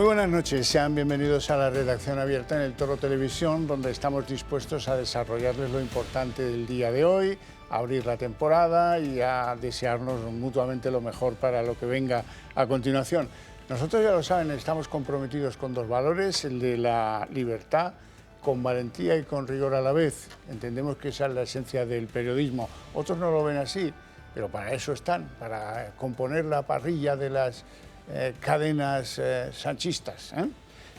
buenas noches, sean bienvenidos a la redacción abierta en el Toro Televisión, donde estamos dispuestos a desarrollarles lo importante del día de hoy, a abrir la temporada y a desearnos mutuamente lo mejor para lo que venga a continuación. Nosotros, ya lo saben, estamos comprometidos con dos valores, el de la libertad, con valentía y con rigor a la vez. Entendemos que esa es la esencia del periodismo. Otros no lo ven así, pero para eso están, para componer la parrilla de las cadenas sanchistas,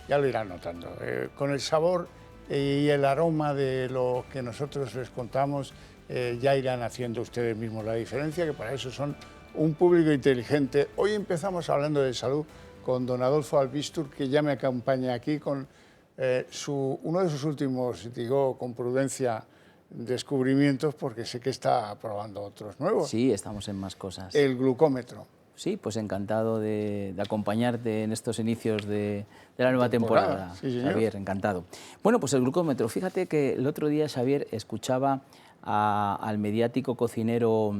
ya lo irán notando. Con el sabor y el aroma de lo que nosotros les contamos, ya irán haciendo ustedes mismos la diferencia, que para eso son un público inteligente. Hoy empezamos hablando de salud con don Adolfo Albistur, que ya me acompaña aquí con uno de sus últimos, digo con prudencia, descubrimientos, porque sé que está probando otros nuevos. Sí, estamos en más cosas. El glucómetro. Sí, pues encantado de acompañarte en estos inicios de la nueva temporada, sí, Xavier, encantado. Bueno, pues el glucómetro, fíjate que el otro día, Xavier, escuchaba al mediático cocinero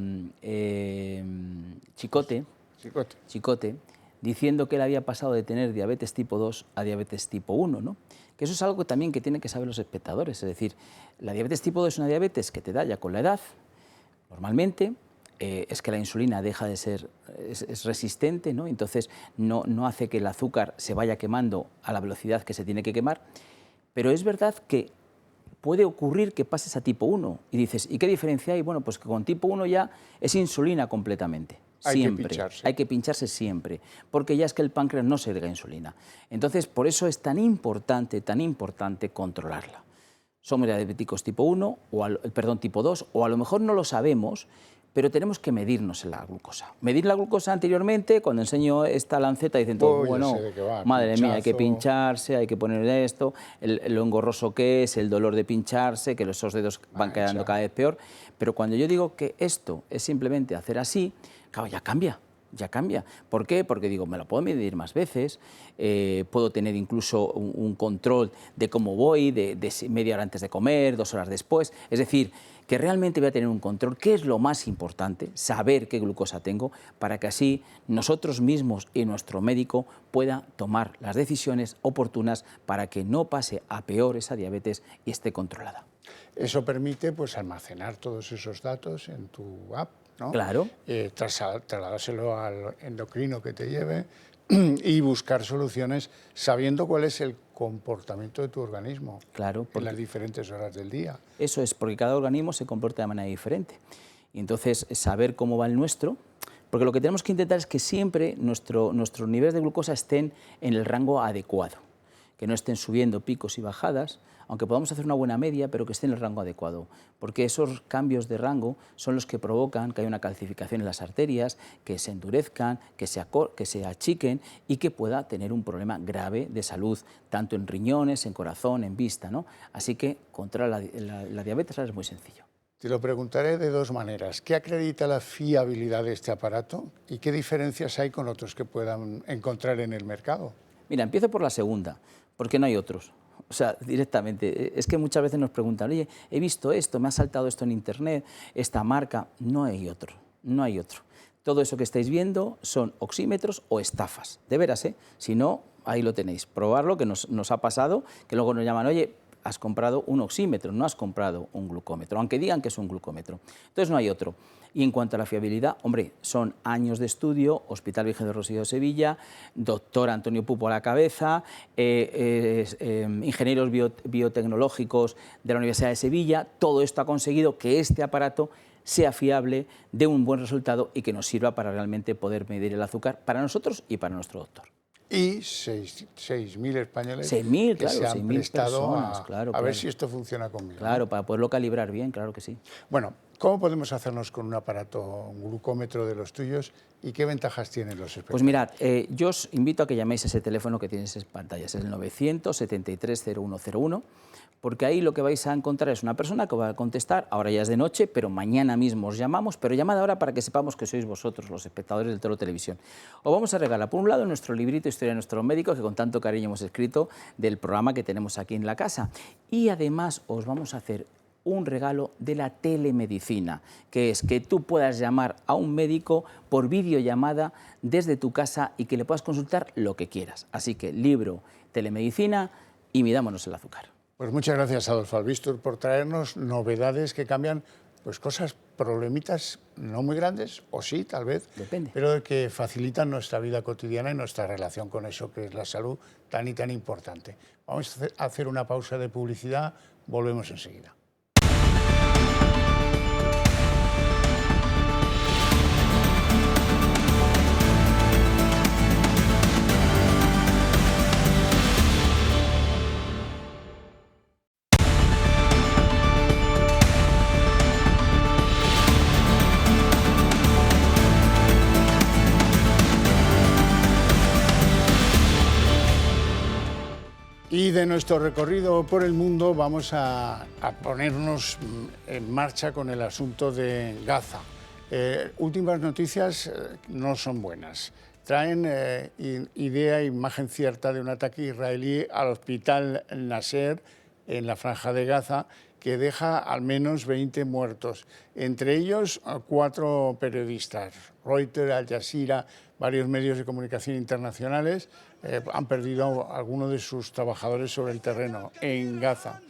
Chicote, diciendo que él había pasado de tener diabetes tipo 2 a diabetes tipo 1, ¿no? Que eso es algo también que tienen que saber los espectadores, es decir, la diabetes tipo 2 es una diabetes que te da ya con la edad, normalmente. Es que la insulina deja de ser, es resistente, ¿no? Entonces no hace que el azúcar se vaya quemando a la velocidad que se tiene que quemar, pero es verdad que puede ocurrir que pases a tipo 1 y dices, ¿y qué diferencia hay? Bueno, pues que con tipo 1 ya es insulina completamente, siempre. Hay que pincharse siempre, porque ya es que el páncreas no segrega insulina. Entonces, por eso es tan importante controlarla. Somos diabéticos tipo 1, tipo 2, o a lo mejor no lo sabemos, pero tenemos que medirnos la glucosa. Medir la glucosa anteriormente, cuando enseño esta lanceta, dicen todos, bueno, madre mía, hay que pincharse, hay que poner esto, lo engorroso que es, el dolor de pincharse, que esos dedos van quedando cada vez peor. Pero cuando yo digo que esto es simplemente hacer así, claro, ya cambia. Ya cambia. ¿Por qué? Porque digo, me lo puedo medir más veces, puedo tener incluso un control de cómo voy, de media hora antes de comer, 2 horas después. Es decir, que realmente voy a tener un control, que es lo más importante, saber qué glucosa tengo, para que así nosotros mismos y nuestro médico pueda tomar las decisiones oportunas para que no pase a peor esa diabetes y esté controlada. Eso permite pues almacenar todos esos datos en tu app, ¿no? Claro. Trasladárselo al endocrino que te lleve y buscar soluciones sabiendo cuál es el comportamiento de tu organismo, claro, en las diferentes horas del día. Eso es, porque cada organismo se comporta de manera diferente. Y entonces, saber cómo va el nuestro, porque lo que tenemos que intentar es que siempre nuestros niveles de glucosa estén en el rango adecuado, que no estén subiendo picos y bajadas, aunque podamos hacer una buena media, pero que esté en el rango adecuado, porque esos cambios de rango son los que provocan que haya una calcificación en las arterias, que se endurezcan, que se achiquen y que pueda tener un problema grave de salud, tanto en riñones, en corazón, en vista, ¿no? Así que controlar la diabetes es muy sencillo. Te lo preguntaré de dos maneras. ¿Qué acredita la fiabilidad de este aparato y qué diferencias hay con otros que puedan encontrar en el mercado? Mira, empiezo por la segunda, porque no hay otros. O sea, directamente, es que muchas veces nos preguntan, oye, he visto esto, me ha saltado esto en internet, esta marca, no hay otro, no hay otro. Todo eso que estáis viendo son oxímetros o estafas, de veras, ¿eh? Si no, ahí lo tenéis, probarlo, que nos ha pasado, que luego nos llaman, oye, has comprado un oxímetro, no has comprado un glucómetro, aunque digan que es un glucómetro. Entonces no hay otro. Y en cuanto a la fiabilidad, hombre, son años de estudio, Hospital Virgen del Rocío de Sevilla, doctor Antonio Pupo a la cabeza, ingenieros biotecnológicos de la Universidad de Sevilla, todo esto ha conseguido que este aparato sea fiable, dé un buen resultado y que nos sirva para realmente poder medir el azúcar para nosotros y para nuestro doctor. Y 6.000 españoles 6.000, que claro, se han prestado personas, a ver si esto funciona conmigo. Claro, para poderlo calibrar bien, claro que sí. Bueno, ¿cómo podemos hacernos con un aparato, un glucómetro de los tuyos y qué ventajas tienen los espectadores? Pues mirad, yo os invito a que llaméis a ese teléfono que tienes en pantalla, es el 973-0101, porque ahí lo que vais a encontrar es una persona que va a contestar, ahora ya es de noche, pero mañana mismo os llamamos, pero llamad ahora para que sepamos que sois vosotros, los espectadores del Toro Televisión. Os vamos a regalar, por un lado, nuestro librito Historia de nuestro médico, que con tanto cariño hemos escrito del programa que tenemos aquí en la casa, y además os vamos a hacer un regalo de la telemedicina, que es que tú puedas llamar a un médico por videollamada desde tu casa y que le puedas consultar lo que quieras. Así que libro, telemedicina y midámonos el azúcar. Pues muchas gracias, Adolfo Albistur, por traernos novedades que cambian pues cosas, problemitas no muy grandes, o sí, tal vez, Depende. pero que facilitan nuestra vida cotidiana y nuestra relación con eso que es la salud tan y tan importante. Vamos a hacer una pausa de publicidad, volvemos enseguida. Y de nuestro recorrido por el mundo vamos a ponernos en marcha con el asunto de Gaza. Últimas noticias no son buenas. Traen idea, imagen cierta de un ataque israelí al hospital Nasser en la Franja de Gaza que deja al menos 20 muertos, entre ellos 4 periodistas. Reuters, Al Jazeera, varios medios de comunicación internacionales han perdido a algunos de sus trabajadores sobre el terreno en Gaza.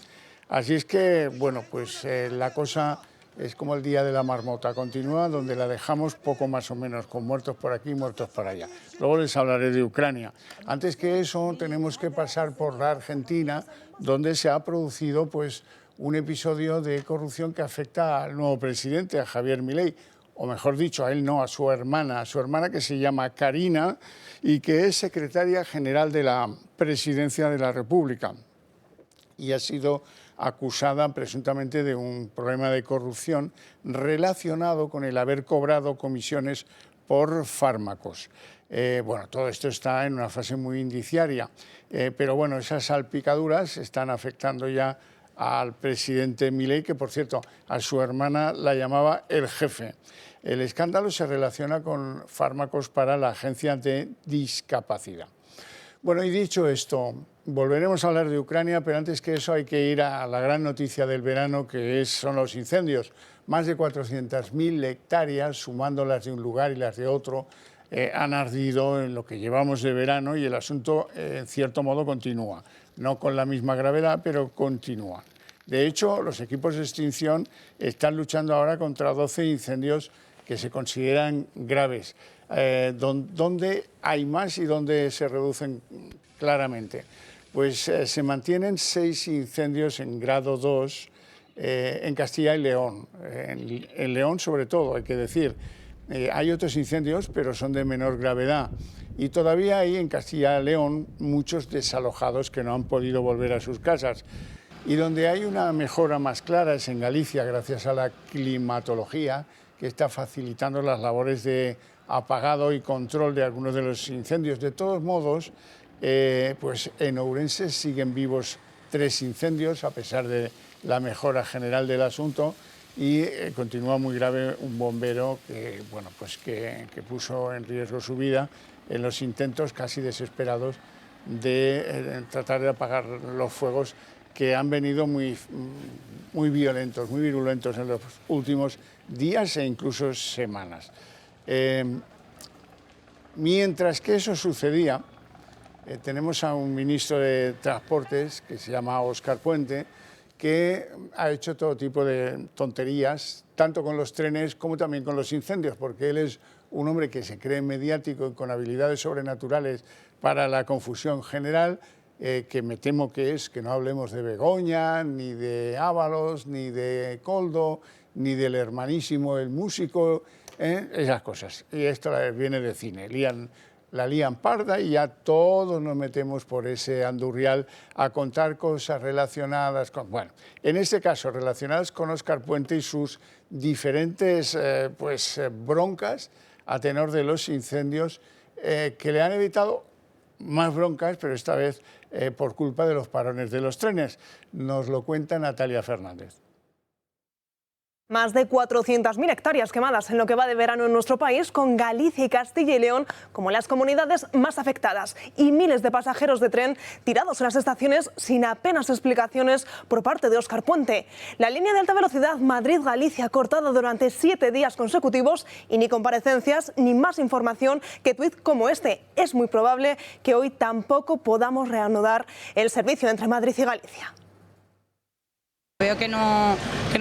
Así es que, bueno, pues la cosa es como el día de la marmota, continúa donde la dejamos poco más o menos, con muertos por aquí, muertos por allá. Luego les hablaré de Ucrania. Antes que eso, tenemos que pasar por la Argentina, donde se ha producido pues un episodio de corrupción que afecta al nuevo presidente, a Javier Milei, o mejor dicho, a él no, a su hermana que se llama Karina y que es secretaria general de la Presidencia de la República y ha sido acusada presuntamente de un problema de corrupción relacionado con el haber cobrado comisiones por fármacos. Bueno, todo esto está en una fase muy indiciaria, pero bueno, esas salpicaduras están afectando ya al presidente Milei, que por cierto a su hermana la llamaba el jefe. El escándalo se relaciona con fármacos para la Agencia de Discapacidad. Bueno, y dicho esto, volveremos a hablar de Ucrania, pero antes que eso hay que ir a la gran noticia del verano, que son los incendios. Más de 400.000 hectáreas, sumando las de un lugar y las de otro, han ardido en lo que llevamos de verano y el asunto, en cierto modo, continúa. No con la misma gravedad, pero continúa. De hecho, los equipos de extinción están luchando ahora contra 12 incendios que se consideran graves. ¿Dónde hay más y dónde se reducen claramente? Pues se mantienen 6 incendios en grado 2 en Castilla y León. En León, sobre todo, hay que decir. Hay otros incendios, pero son de menor gravedad. Y todavía hay en Castilla y León muchos desalojados que no han podido volver a sus casas. Y donde hay una mejora más clara es en Galicia, gracias a la climatología, que está facilitando las labores de apagado y control de algunos de los incendios. De todos modos, pues en Ourense siguen vivos 3 incendios, a pesar de la mejora general del asunto, y continúa muy grave un bombero que, bueno, pues que puso en riesgo su vida en los intentos casi desesperados de tratar de apagar los fuegos que han venido muy violentos, muy virulentos en los últimos días e incluso semanas. Mientras que eso sucedía, tenemos a un ministro de Transportes que se llama Óscar Puente, que ha hecho todo tipo de tonterías, tanto con los trenes como también con los incendios, porque él es un hombre que se cree mediático y con habilidades sobrenaturales para la confusión general, que me temo que es que no hablemos de Begoña, ni de Ábalos, ni de Coldo, ni del hermanísimo, el músico, esas cosas. Y esto viene de cine, la lían parda y ya todos nos metemos por ese andurrial a contar cosas relacionadas con... Bueno, en este caso, relacionadas con Óscar Puente y sus diferentes broncas a tenor de los incendios que le han evitado más broncas, pero esta vez por culpa de los parones de los trenes. Nos lo cuenta Natalia Fernández. Más de 400.000 hectáreas quemadas en lo que va de verano en nuestro país, con Galicia y Castilla y León como las comunidades más afectadas, y miles de pasajeros de tren tirados en las estaciones sin apenas explicaciones por parte de Óscar Puente. La línea de alta velocidad Madrid-Galicia cortada durante 7 días consecutivos, y ni comparecencias ni más información que tuit como este. Es muy probable que hoy tampoco podamos reanudar el servicio entre Madrid y Galicia. Veo que no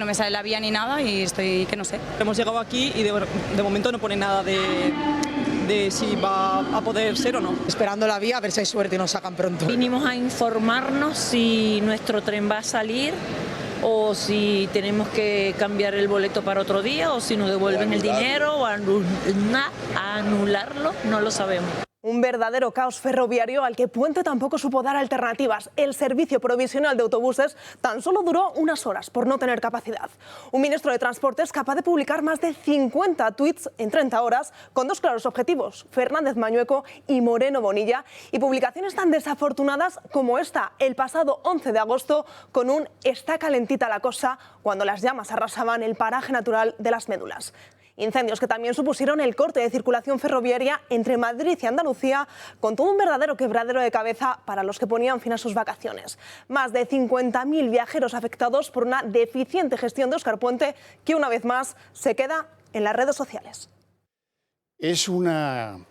me sale la vía ni nada y estoy que no sé. Hemos llegado aquí y de momento no pone nada de si va a poder ser o no. Esperando la vía a ver si hay suerte y nos sacan pronto. Vinimos a informarnos si nuestro tren va a salir o si tenemos que cambiar el boleto para otro día o si nos devuelven el dinero o anularlo, no lo sabemos. Un verdadero caos ferroviario al que Puente tampoco supo dar alternativas. El servicio provisional de autobuses tan solo duró unas horas por no tener capacidad. Un ministro de Transportes capaz de publicar más de 50 tuits en 30 horas con dos claros objetivos, Fernández Mañueco y Moreno Bonilla, y publicaciones tan desafortunadas como esta, el pasado 11 de agosto, con un "está calentita la cosa" cuando las llamas arrasaban el paraje natural de las Médulas. Incendios que también supusieron el corte de circulación ferroviaria entre Madrid y Andalucía, con todo un verdadero quebradero de cabeza para los que ponían fin a sus vacaciones. Más de 50.000 viajeros afectados por una deficiente gestión de Óscar Puente, que una vez más se queda en las redes sociales. Es una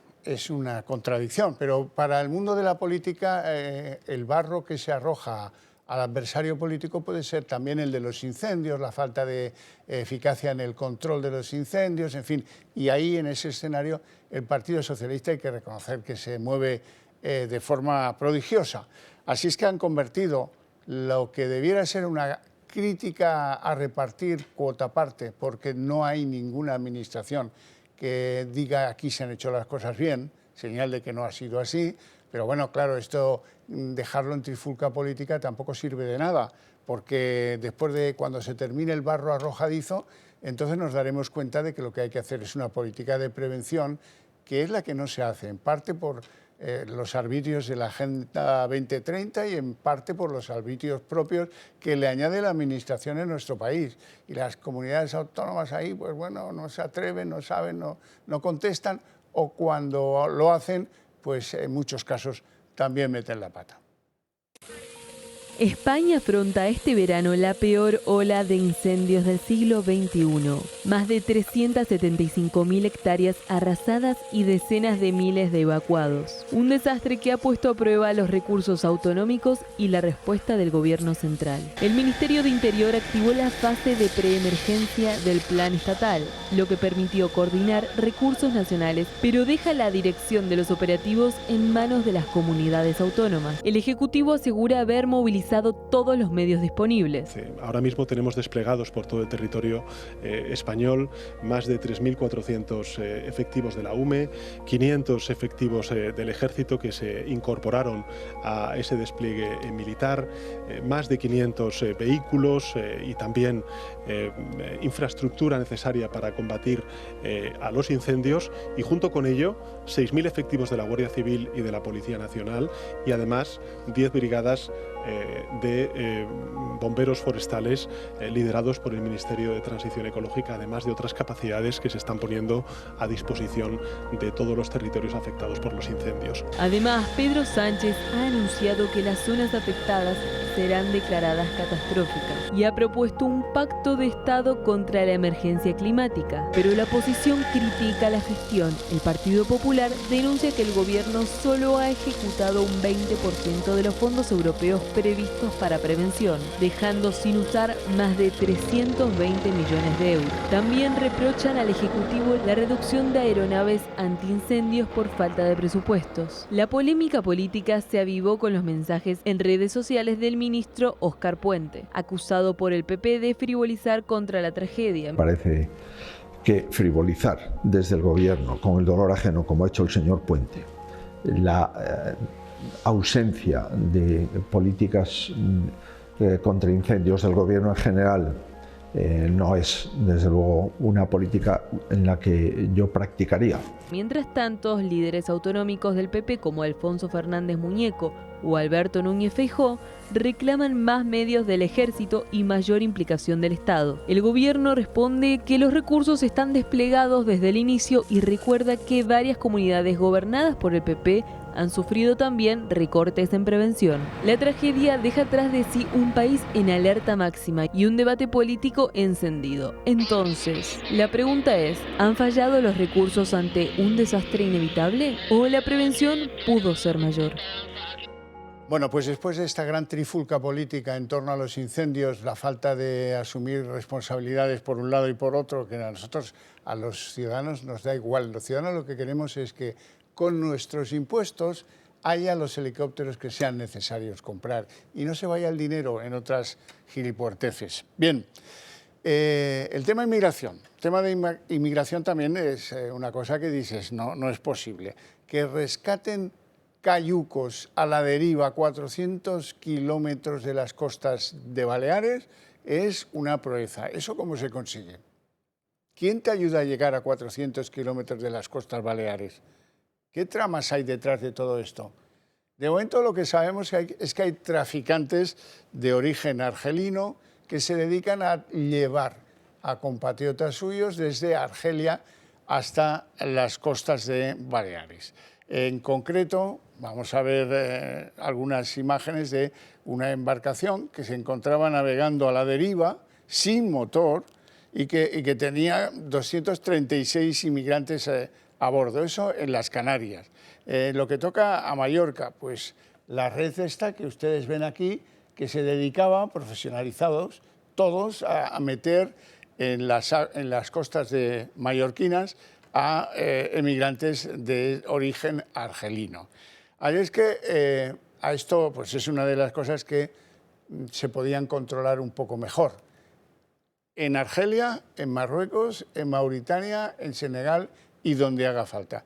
contradicción, pero para el mundo de la política el barro que se arroja al adversario político puede ser también el de los incendios, la falta de eficacia en el control de los incendios, en fin. Y ahí, en ese escenario, el Partido Socialista hay que reconocer que se mueve de forma prodigiosa. Así es que han convertido lo que debiera ser una crítica a repartir cuota parte, porque no hay ninguna administración que diga aquí se han hecho las cosas bien, señal de que no ha sido así. Pero bueno, claro, esto dejarlo en trifulca política tampoco sirve de nada, porque después de cuando se termine el barro arrojadizo, entonces nos daremos cuenta de que lo que hay que hacer es una política de prevención, que es la que no se hace, en parte por los arbitrios de la Agenda 2030 y en parte por los arbitrios propios que le añade la Administración en nuestro país. Y las comunidades autónomas ahí, pues bueno, no se atreven, no saben, no contestan, o cuando lo hacen, pues en muchos casos también meten la pata. España afronta este verano la peor ola de incendios del siglo XXI. Más de 375.000 hectáreas arrasadas y decenas de miles de evacuados. Un desastre que ha puesto a prueba los recursos autonómicos y la respuesta del gobierno central. El Ministerio de Interior activó la fase de preemergencia del plan estatal, lo que permitió coordinar recursos nacionales, pero deja la dirección de los operativos en manos de las comunidades autónomas. El Ejecutivo asegura haber movilizado todos los medios disponibles. Ahora mismo tenemos desplegados por todo el territorio español más de 3.400 efectivos de la UME, 500 efectivos del Ejército que se incorporaron a ese despliegue militar, más de 500 vehículos y también infraestructura necesaria para combatir a los incendios, y junto con ello 6.000 efectivos de la Guardia Civil y de la Policía Nacional, y además 10 brigadas de bomberos forestales liderados por el Ministerio de Transición Ecológica, además de otras capacidades que se están poniendo a disposición de todos los territorios afectados por los incendios. Además, Pedro Sánchez ha anunciado que las zonas afectadas serán declaradas catastróficas y ha propuesto un pacto de Estado contra la emergencia climática. Pero la oposición critica la gestión. El Partido Popular denuncia que el gobierno solo ha ejecutado un 20% de los fondos europeos previstos para prevención, dejando sin usar más de 320 millones de euros. También reprochan al Ejecutivo la reducción de aeronaves antiincendios por falta de presupuestos. La polémica política se avivó con los mensajes en redes sociales del ministro Óscar Puente, acusado por el PP de frivolizar contra la tragedia. Parece que frivolizar desde el gobierno con el dolor ajeno, como ha hecho el señor Puente, la ausencia de políticas contra incendios del gobierno en general no es, desde luego, una política en la que yo practicaría. Mientras tanto, líderes autonómicos del PP como Alfonso Fernández Muñeco o Alberto Núñez Feijóo reclaman más medios del ejército y mayor implicación del Estado. El gobierno responde que los recursos están desplegados desde el inicio y recuerda que varias comunidades gobernadas por el PP han sufrido también recortes en prevención. La tragedia deja atrás de sí un país en alerta máxima y un debate político encendido. Entonces, la pregunta es, ¿han fallado los recursos ante un desastre inevitable o la prevención pudo ser mayor? Bueno, pues después de esta gran trifulca política en torno a los incendios, la falta de asumir responsabilidades por un lado y por otro, que a nosotros, a los ciudadanos, nos da igual. Los ciudadanos lo que queremos es que con nuestros impuestos haya los helicópteros que sean necesarios comprar y no se vaya el dinero en otras gilipuerteces. Bien, el tema de inmigración. El tema de inmigración también es una cosa que dices, no es posible. Que rescaten cayucos a la deriva 400 kilómetros de las costas de Baleares es una proeza. ¿Eso cómo se consigue? ¿Quién te ayuda a llegar a 400 kilómetros de las costas baleares? ¿Qué tramas hay detrás de todo esto? De momento lo que sabemos es que hay traficantes de origen argelino que se dedican a llevar a compatriotas suyos desde Argelia hasta las costas de Baleares. En concreto, vamos a ver algunas imágenes de una embarcación que se encontraba navegando a la deriva sin motor y que tenía 236 inmigrantes a bordo, eso en las Canarias. Lo que toca a Mallorca, pues la red esta que ustedes ven aquí, que se dedicaba, profesionalizados, todos a meter en las costas de mallorquinas a emigrantes de origen argelino. Así es que a esto pues es una de las cosas que se podían controlar un poco mejor. En Argelia, en Marruecos, en Mauritania, en Senegal y donde haga falta.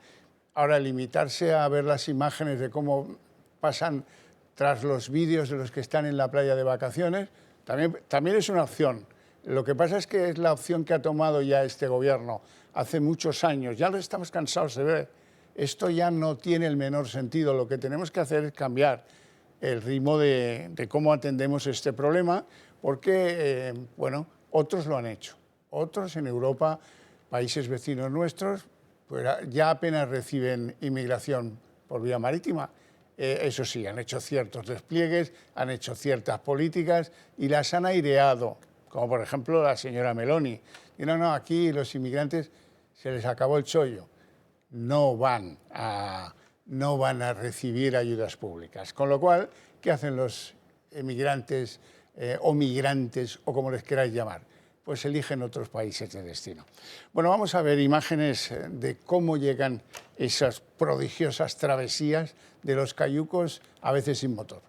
Ahora, limitarse a ver las imágenes de cómo pasan tras los vídeos de los que están en la playa de vacaciones, también es una opción. Lo que pasa es que es la opción que ha tomado ya este gobierno hace muchos años. Ya lo estamos cansados de ver. Esto ya no tiene el menor sentido. Lo que tenemos que hacer es cambiar el ritmo de cómo atendemos este problema, porque, bueno, otros lo han hecho. Otros en Europa, países vecinos nuestros, pues ya apenas reciben inmigración por vía marítima. Eso sí, han hecho ciertos despliegues, han hecho ciertas políticas y las han aireado, como por ejemplo la señora Meloni. Y no, aquí los inmigrantes se les acabó el chollo. No van a recibir ayudas públicas. Con lo cual, ¿qué hacen los emigrantes o migrantes o como les queráis llamar? Pues eligen otros países de destino. Bueno, vamos a ver imágenes de cómo llegan esas prodigiosas travesías de los cayucos, a veces sin motor.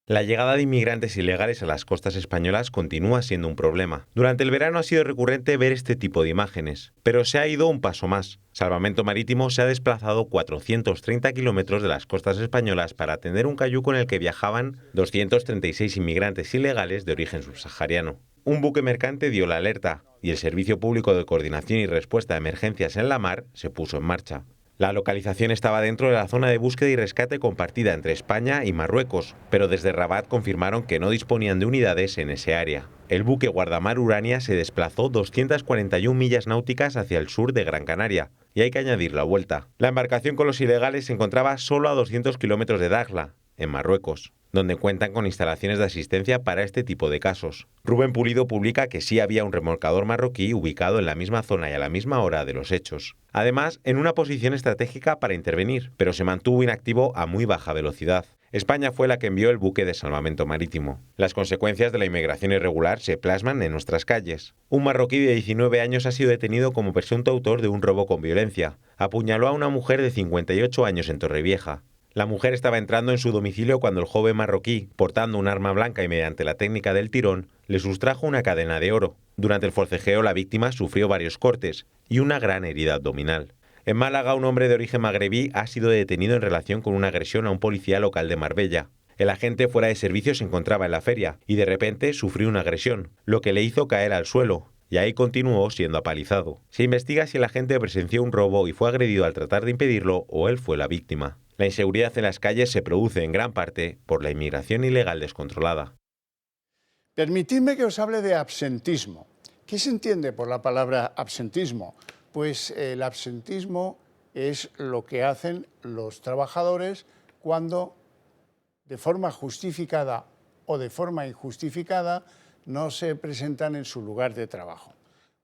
La llegada de inmigrantes ilegales a las costas españolas continúa siendo un problema. Durante el verano ha sido recurrente ver este tipo de imágenes, pero se ha ido un paso más. Salvamento Marítimo se ha desplazado 430 kilómetros de las costas españolas para atender un cayuco en el que viajaban 236 inmigrantes ilegales de origen subsahariano. Un buque mercante dio la alerta y el Servicio Público de Coordinación y Respuesta a Emergencias en la Mar se puso en marcha. La localización estaba dentro de la zona de búsqueda y rescate compartida entre España y Marruecos, pero desde Rabat confirmaron que no disponían de unidades en ese área. El buque guardamar Urania se desplazó 241 millas náuticas hacia el sur de Gran Canaria, y hay que añadir la vuelta. La embarcación con los ilegales se encontraba solo a 200 kilómetros de Dakhla, en Marruecos, donde cuentan con instalaciones de asistencia para este tipo de casos. Rubén Pulido publica que sí había un remolcador marroquí ubicado en la misma zona y a la misma hora de los hechos. Además, en una posición estratégica para intervenir, pero se mantuvo inactivo a muy baja velocidad. España fue la que envió el buque de salvamento marítimo. Las consecuencias de la inmigración irregular se plasman en nuestras calles. Un marroquí de 19 años ha sido detenido como presunto autor de un robo con violencia. Apuñaló a una mujer de 58 años en Torrevieja. La mujer estaba entrando en su domicilio cuando el joven marroquí, portando un arma blanca y mediante la técnica del tirón, le sustrajo una cadena de oro. Durante el forcejeo, la víctima sufrió varios cortes y una gran herida abdominal. En Málaga, un hombre de origen magrebí ha sido detenido en relación con una agresión a un policía local de Marbella. El agente fuera de servicio se encontraba en la feria y de repente sufrió una agresión, lo que le hizo caer al suelo, y ahí continuó siendo apalizado. Se investiga si el agente presenció un robo y fue agredido al tratar de impedirlo o él fue la víctima. La inseguridad en las calles se produce en gran parte por la inmigración ilegal descontrolada. Permitidme que os hable de absentismo. ¿Qué se entiende por la palabra absentismo? Pues el absentismo es lo que hacen los trabajadores cuando, de forma justificada o de forma injustificada, no se presentan en su lugar de trabajo.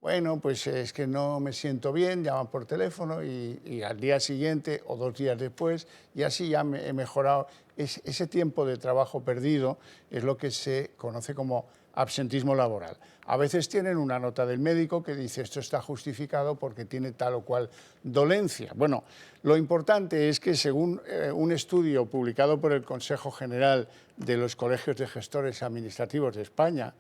Bueno, pues es que no me siento bien, llaman por teléfono y al día siguiente o 2 días después, y así ya he mejorado. Ese tiempo de trabajo perdido es lo que se conoce como absentismo laboral. A veces tienen una nota del médico que dice esto está justificado porque tiene tal o cual dolencia. Bueno, lo importante es que según un estudio publicado por el Consejo General de los Colegios de Gestores Administrativos de España,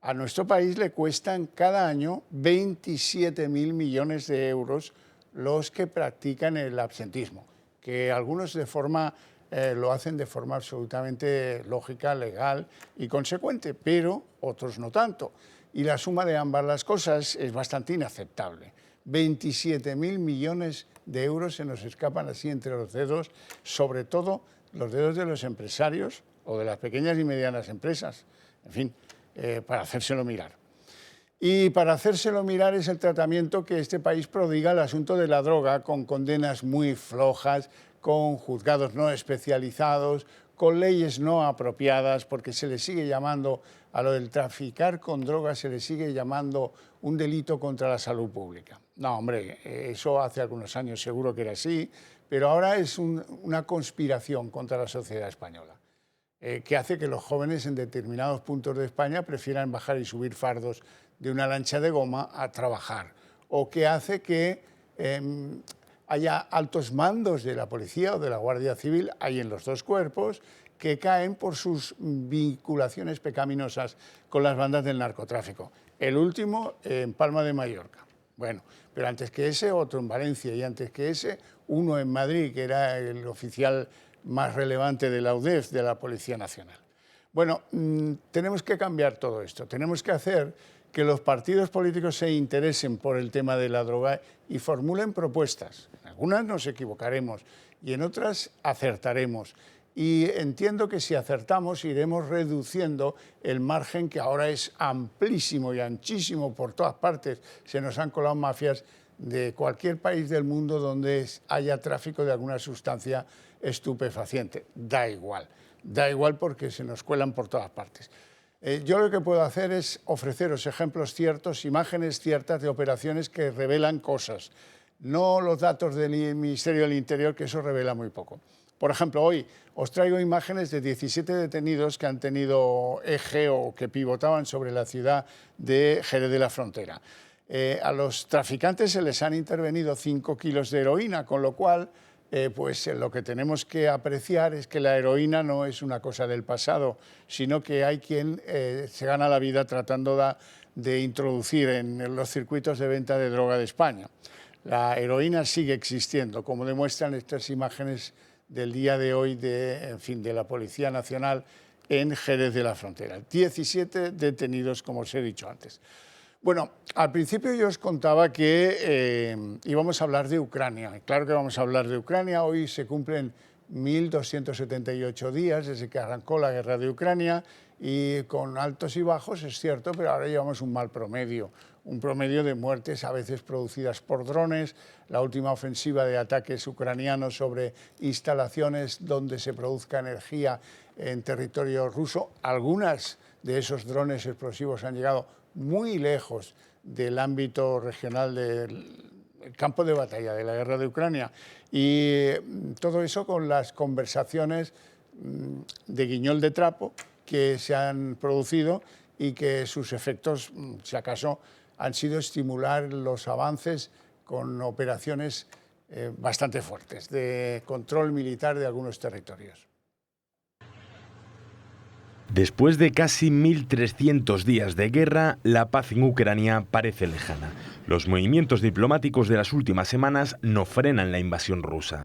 a nuestro país le cuestan cada año 27.000 millones de euros los que practican el absentismo, que algunos lo hacen de forma absolutamente lógica, legal y consecuente, pero otros no tanto. Y la suma de ambas las cosas es bastante inaceptable. 27.000 millones de euros se nos escapan así entre los dedos, sobre todo los dedos de los empresarios o de las pequeñas y medianas empresas. En fin, para hacérselo mirar. Y para hacérselo mirar es el tratamiento que este país prodiga al asunto de la droga, con condenas muy flojas, con juzgados no especializados, con leyes no apropiadas, porque se le sigue llamando a lo del traficar con drogas, se le sigue llamando un delito contra la salud pública. No, hombre, eso hace algunos años seguro que era así, pero ahora es una conspiración contra la sociedad española. Que hace que los jóvenes en determinados puntos de España prefieran bajar y subir fardos de una lancha de goma a trabajar, o que hace que haya altos mandos de la policía o de la Guardia Civil, hay en los dos cuerpos, que caen por sus vinculaciones pecaminosas con las bandas del narcotráfico. El último en Palma de Mallorca. Bueno, pero antes que ese, otro en Valencia, y antes que ese, uno en Madrid, que era el oficial más relevante de la UDEF, de la Policía Nacional. Bueno, tenemos que cambiar todo esto. Tenemos que hacer que los partidos políticos se interesen por el tema de la droga y formulen propuestas. En algunas nos equivocaremos y en otras acertaremos. Y entiendo que si acertamos iremos reduciendo el margen que ahora es amplísimo y anchísimo por todas partes. Se nos han colado mafias de cualquier país del mundo donde haya tráfico de alguna sustancia estupefaciente. Da igual porque se nos cuelan por todas partes. Yo lo que puedo hacer es ofreceros ejemplos ciertos, imágenes ciertas de operaciones que revelan cosas, no los datos del Ministerio del Interior, que eso revela muy poco. Por ejemplo, hoy os traigo imágenes de 17 detenidos que han tenido eje o que pivotaban sobre la ciudad de Jerez de la Frontera. A los traficantes se les han intervenido 5 kilos de heroína, con lo cual pues lo que tenemos que apreciar es que la heroína no es una cosa del pasado, sino que hay quien se gana la vida tratando de introducir en los circuitos de venta de droga de España. La heroína sigue existiendo, como demuestran estas imágenes del día de hoy de la Policía Nacional en Jerez de la Frontera. 17 detenidos, como os he dicho antes. Bueno, al principio yo os contaba que íbamos a hablar de Ucrania. Claro que vamos a hablar de Ucrania. Hoy se cumplen 1.278 días desde que arrancó la guerra de Ucrania y con altos y bajos, es cierto, pero ahora llevamos un mal promedio. Un promedio de muertes a veces producidas por drones, la última ofensiva de ataques ucranianos sobre instalaciones donde se produzca energía en territorio ruso. Algunas de esos drones explosivos han llegado muy lejos del ámbito regional del campo de batalla de la guerra de Ucrania. Y todo eso con las conversaciones de guiñol de trapo que se han producido y que sus efectos, si acaso, han sido estimular los avances con operaciones bastante fuertes de control militar de algunos territorios. Después de casi 1.300 días de guerra, la paz en Ucrania parece lejana. Los movimientos diplomáticos de las últimas semanas no frenan la invasión rusa.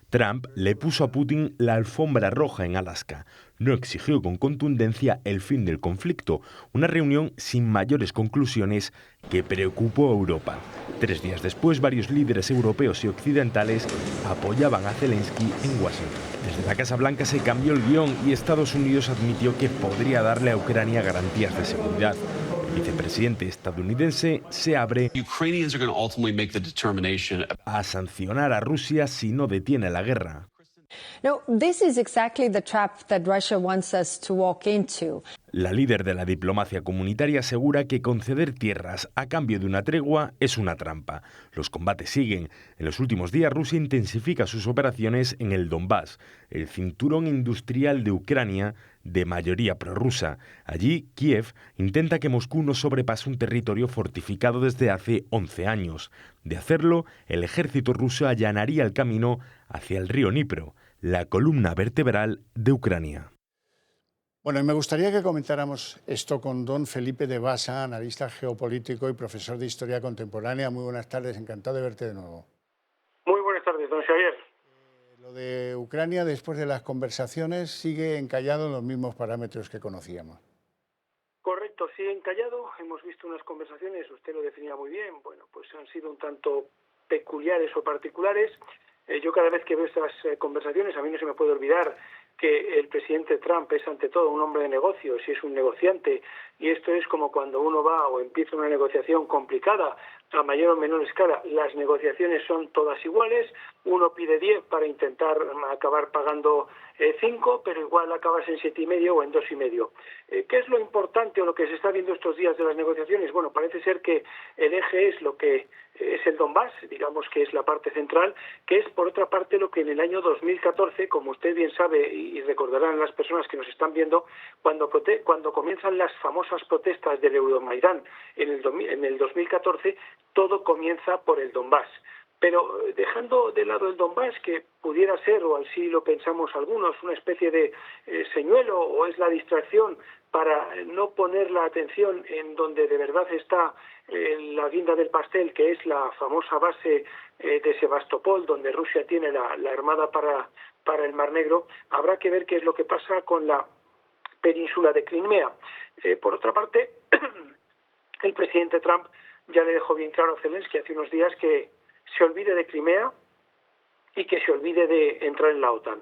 Trump le puso a Putin la alfombra roja en Alaska. No exigió con contundencia el fin del conflicto, una reunión sin mayores conclusiones que preocupó a Europa. 3 días después, varios líderes europeos y occidentales apoyaban a Zelensky en Washington. Desde la Casa Blanca se cambió el guión y Estados Unidos admitió que podría darle a Ucrania garantías de seguridad. El vicepresidente estadounidense se abre a sancionar a Rusia si no detiene la guerra. No, this is exactly the trap that Russia wants us to walk into. La líder de la diplomacia comunitaria asegura que conceder tierras a cambio de una tregua es una trampa. Los combates siguen. En los últimos días Rusia intensifica sus operaciones en el Donbass, el cinturón industrial de Ucrania de mayoría prorrusa. Allí, Kiev intenta que Moscú no sobrepase un territorio fortificado desde hace 11 años. De hacerlo, el ejército ruso allanaría el camino hacia el río Dnipro, la columna vertebral de Ucrania. Bueno, y me gustaría que comentáramos esto con don Felipe de Basa, analista geopolítico y profesor de Historia Contemporánea. Muy buenas tardes, encantado de verte de nuevo. Muy buenas tardes, don Xavier. Lo de Ucrania, después de las conversaciones, sigue encallado en los mismos parámetros que conocíamos. Correcto, sigue encallado. Hemos visto unas conversaciones, usted lo definía muy bien, bueno, pues han sido un tanto peculiares o particulares. Yo cada vez que veo estas conversaciones, a mí no se me puede olvidar que el presidente Trump es ante todo un hombre de negocios y es un negociante, y esto es como cuando uno va o empieza una negociación complicada a mayor o menor escala. Las negociaciones son todas iguales, uno pide 10 para intentar acabar pagando 5, pero igual acabas en 7,5 o en 2,5. ¿Qué es lo importante o lo que se está viendo estos días de las negociaciones? Bueno, parece ser que el eje es lo que es el Donbass, digamos que es la parte central, que es por otra parte lo que en el año 2014, como usted bien sabe y recordarán las personas que nos están viendo, cuando comienzan las famosas protestas del Euromaidán en el 2014, todo comienza por el Donbass. Pero dejando de lado el Donbass, que pudiera ser, o así lo pensamos algunos, una especie de señuelo o es la distracción para no poner la atención en donde de verdad está la guinda del pastel, que es la famosa base de Sebastopol, donde Rusia tiene la armada para el Mar Negro, habrá que ver qué es lo que pasa con la península de Crimea. Por otra parte, el presidente Trump ya le dejó bien claro a Zelensky hace unos días que se olvide de Crimea y que se olvide de entrar en la OTAN.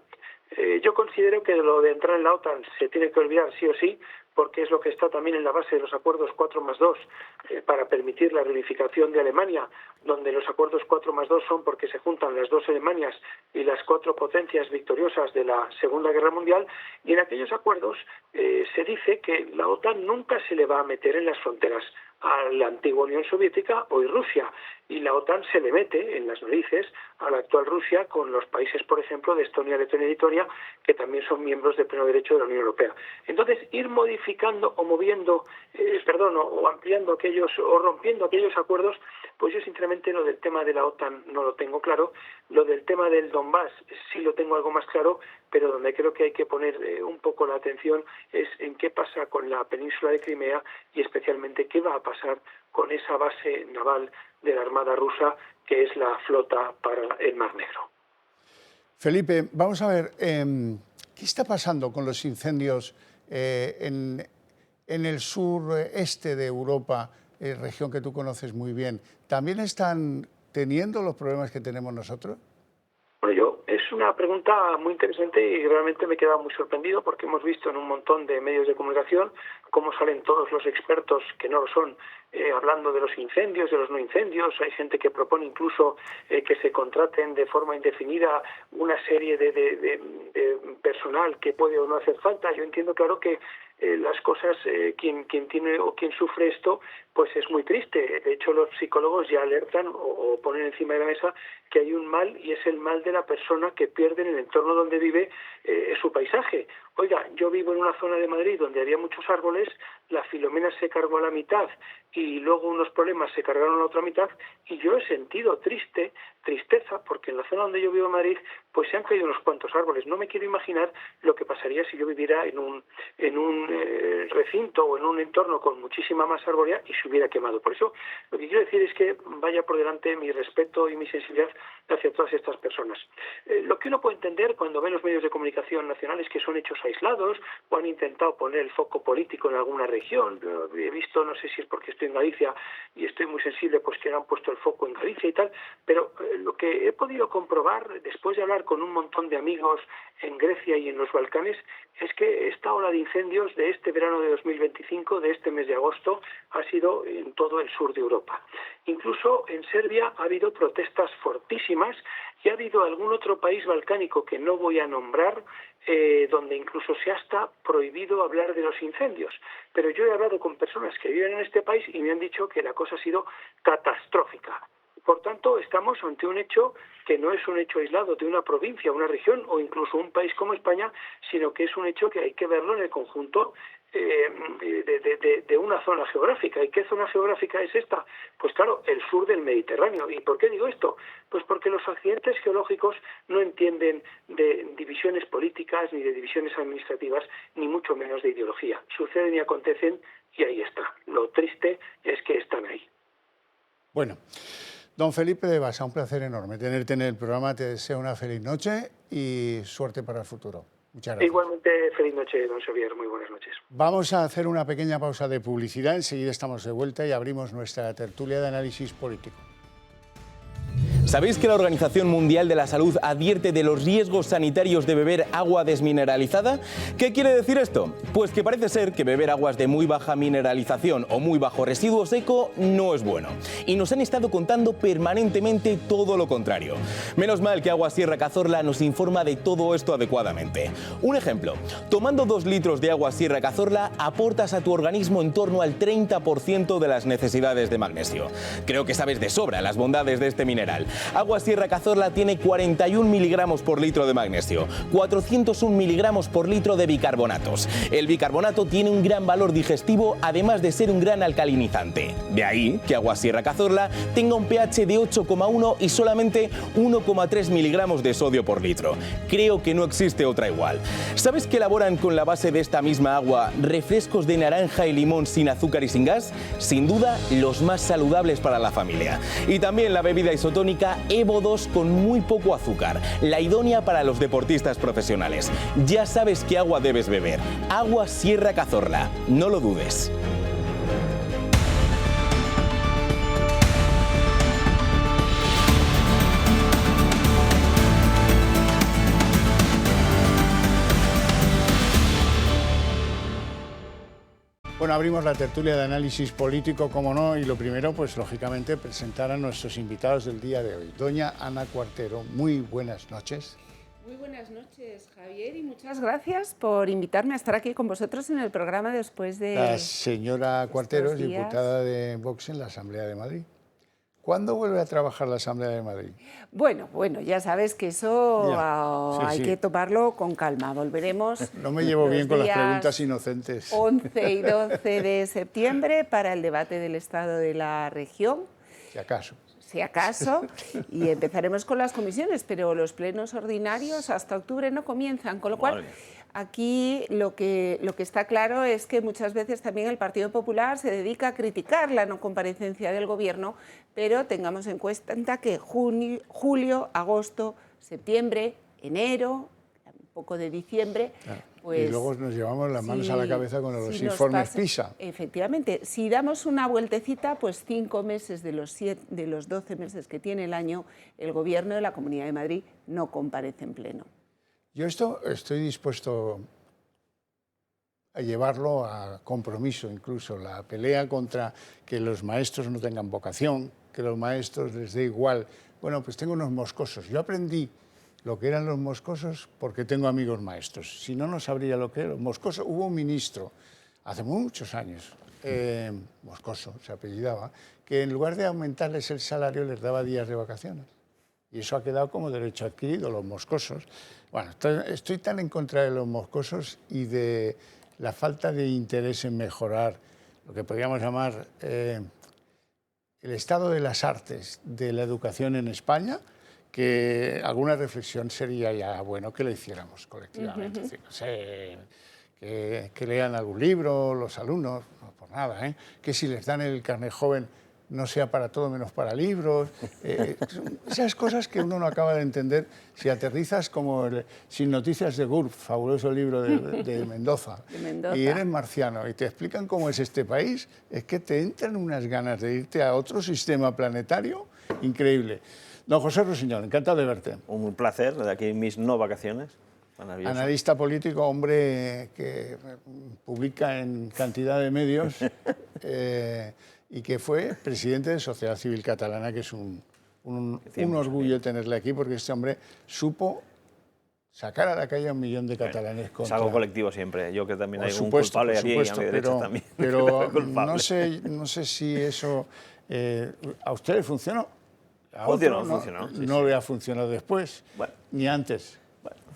Yo considero que lo de entrar en la OTAN se tiene que olvidar sí o sí, porque es lo que está también en la base de los acuerdos 4+2 para permitir la reunificación de Alemania, donde los acuerdos 4+2 son porque se juntan las dos Alemanias y las 4 potencias victoriosas de la Segunda Guerra Mundial, y en aquellos acuerdos se dice que la OTAN nunca se le va a meter en las fronteras a la antigua Unión Soviética, hoy Rusia, y la OTAN se le mete en las narices a la actual Rusia con los países, por ejemplo, de Estonia, Letonia y Lituania, que también son miembros de pleno derecho de la Unión Europea. Entonces, ir modificando o moviendo, o ampliando aquellos, o rompiendo aquellos acuerdos, pues yo sinceramente lo del tema de la OTAN no lo tengo claro. Lo del tema del Donbass sí lo tengo algo más claro, pero donde creo que hay que poner un poco la atención es en qué pasa con la península de Crimea y especialmente qué va a pasar con esa base naval de la Armada rusa, que es la flota para el Mar Negro. Felipe, vamos a ver, ¿qué está pasando con los incendios en el sureste de Europa, región que tú conoces muy bien? ¿También están teniendo los problemas que tenemos nosotros? Bueno, es una pregunta muy interesante y realmente me he quedado muy sorprendido porque hemos visto en un montón de medios de comunicación cómo salen todos los expertos que no lo son hablando de los incendios, de los no incendios. Hay gente que propone incluso que se contraten de forma indefinida una serie de personal que puede o no hacer falta. Yo entiendo claro que las cosas, quien tiene o quien sufre esto, pues es muy triste. De hecho, los psicólogos ya alertan o ponen encima de la mesa que hay un mal, y es el mal de la persona que pierde en el entorno donde vive su paisaje. Oiga, yo vivo en una zona de Madrid donde había muchos árboles, la Filomena se cargó a la mitad y luego unos problemas se cargaron a la otra mitad, y yo he sentido tristeza, porque en la zona donde yo vivo en Madrid pues se han caído unos cuantos árboles. No me quiero imaginar lo que pasaría si yo viviera en un recinto o en un entorno con muchísima más arboleda y se hubiera quemado. Por eso lo que quiero decir es que vaya por delante mi respeto y mi sensibilidad hacia todas estas personas. Lo que uno puede entender cuando ve los medios de comunicación nacionales que son hechos aislados o han intentado poner el foco político en alguna región. He visto, no sé si es porque estoy en Galicia y estoy muy sensible, pues que han puesto el foco en Galicia y tal, pero lo que he podido comprobar después de hablar con un montón de amigos en Grecia y en los Balcanes es que esta ola de incendios de este verano de 2025, de este mes de agosto, ha sido en todo el sur de Europa. Incluso en Serbia ha habido protestas fortísimas y ha habido algún otro país balcánico que no voy a nombrar, donde incluso se ha hasta prohibido hablar de los incendios. Pero yo he hablado con personas que viven en este país y me han dicho que la cosa ha sido catastrófica. Por tanto, estamos ante un hecho que no es un hecho aislado de una provincia, una región o incluso un país como España, sino que es un hecho que hay que verlo en el conjunto de una zona geográfica. ¿Y qué zona geográfica es esta? Pues claro, el sur del Mediterráneo. ¿Y por qué digo esto? Pues porque los accidentes geológicos no entienden de divisiones políticas ni de divisiones administrativas, ni mucho menos de ideología. Suceden y acontecen y ahí está. Lo triste es que están ahí. Bueno, don Felipe de Basa, un placer enorme tenerte en el programa. Te deseo una feliz noche y suerte para el futuro. Muchas gracias. Igualmente, feliz noche, don Xavier. Muy buenas noches. Vamos a hacer una pequeña pausa de publicidad. Enseguida estamos de vuelta y abrimos nuestra tertulia de análisis político. ¿Sabéis que la Organización Mundial de la Salud advierte de los riesgos sanitarios de beber agua desmineralizada? ¿Qué quiere decir esto? Pues que parece ser que beber aguas de muy baja mineralización o muy bajo residuo seco no es bueno. Y nos han estado contando permanentemente todo lo contrario. Menos mal que Agua Sierra Cazorla nos informa de todo esto adecuadamente. Un ejemplo, tomando 2 litros de Agua Sierra Cazorla aportas a tu organismo en torno al 30% de las necesidades de magnesio. Creo que sabes de sobra las bondades de este mineral. Agua Sierra Cazorla tiene 41 miligramos por litro de magnesio, 401 miligramos por litro de bicarbonatos. El bicarbonato tiene un gran valor digestivo, además de ser un gran alcalinizante. De ahí que Agua Sierra Cazorla tenga un pH de 8,1 y solamente 1,3 miligramos de sodio por litro. Creo que no existe otra igual. ¿Sabes que elaboran con la base de esta misma agua refrescos de naranja y limón sin azúcar y sin gas? Sin duda, los más saludables para la familia. Y también la bebida isotónica Evo 2 con muy poco azúcar, la idónea para los deportistas profesionales. Ya sabes qué agua debes beber. Agua Sierra Cazorla, no lo dudes. Bueno, abrimos la tertulia de análisis político, como no, y lo primero, pues lógicamente, presentar a nuestros invitados del día de hoy. Doña Ana Cuartero, muy buenas noches. Muy buenas noches, Javier, y muchas gracias por invitarme a estar aquí con vosotros en el programa después de... La señora Cuartero es diputada de Vox en la Asamblea de Madrid. ¿Cuándo vuelve a trabajar la Asamblea de Madrid? Bueno, ya sabes que eso hay que tomarlo con calma. Volveremos. No me llevo bien con las preguntas inocentes. 11 y 12 de septiembre para el debate del Estado de la región. Si acaso, y empezaremos con las comisiones, pero los plenos ordinarios hasta octubre no comienzan, con lo cual aquí lo que está claro es que muchas veces también el Partido Popular se dedica a criticar la no comparecencia del Gobierno, pero tengamos en cuenta que julio, agosto, septiembre, enero, un poco de diciembre... Pues, y luego nos llevamos las manos a la cabeza con los informes PISA. Efectivamente, si damos una vueltecita, pues 5 meses de los 12 meses que tiene el año, el Gobierno de la Comunidad de Madrid no comparece en pleno. Yo estoy dispuesto a llevarlo a compromiso, incluso la pelea contra que los maestros no tengan vocación, que los maestros les dé igual. Bueno, pues tengo unos moscosos. Yo aprendí lo que eran los moscosos porque tengo amigos maestros. Si no, no sabría lo que eran los moscosos. Hubo un ministro, hace muchos años, Moscoso se apellidaba, que en lugar de aumentarles el salario les daba días de vacaciones. Y eso ha quedado como derecho adquirido, los moscosos. Bueno, estoy tan en contra de los moscosos y de la falta de interés en mejorar lo que podríamos llamar el estado de las artes de la educación en España, que alguna reflexión sería ya bueno que lo hiciéramos colectivamente. Es decir, no sé, que lean algún libro los alumnos, no por nada, que si les dan el carnet joven no sea para todo menos para libros, esas cosas que uno no acaba de entender si aterrizas como Sin noticias de Gurb, fabuloso libro de Mendoza, y eres marciano y te explican cómo es este país, es que te entran unas ganas de irte a otro sistema planetario increíble. Don José Rusiñol, encantado de verte. Un placer, de aquí mis no vacaciones. Analista político, hombre que publica en cantidad de medios y que fue presidente de Sociedad Civil Catalana, que es un orgullo tenerle aquí, porque este hombre supo sacar a la calle a 1 millón de catalanes contra... Es algo colectivo siempre, yo que también por hay supuesto, un culpable aquí supuesto, a mi derecha también. Pero no sé si eso a usted le funcionó. Funcionó. No le ha funcionado después, ni antes.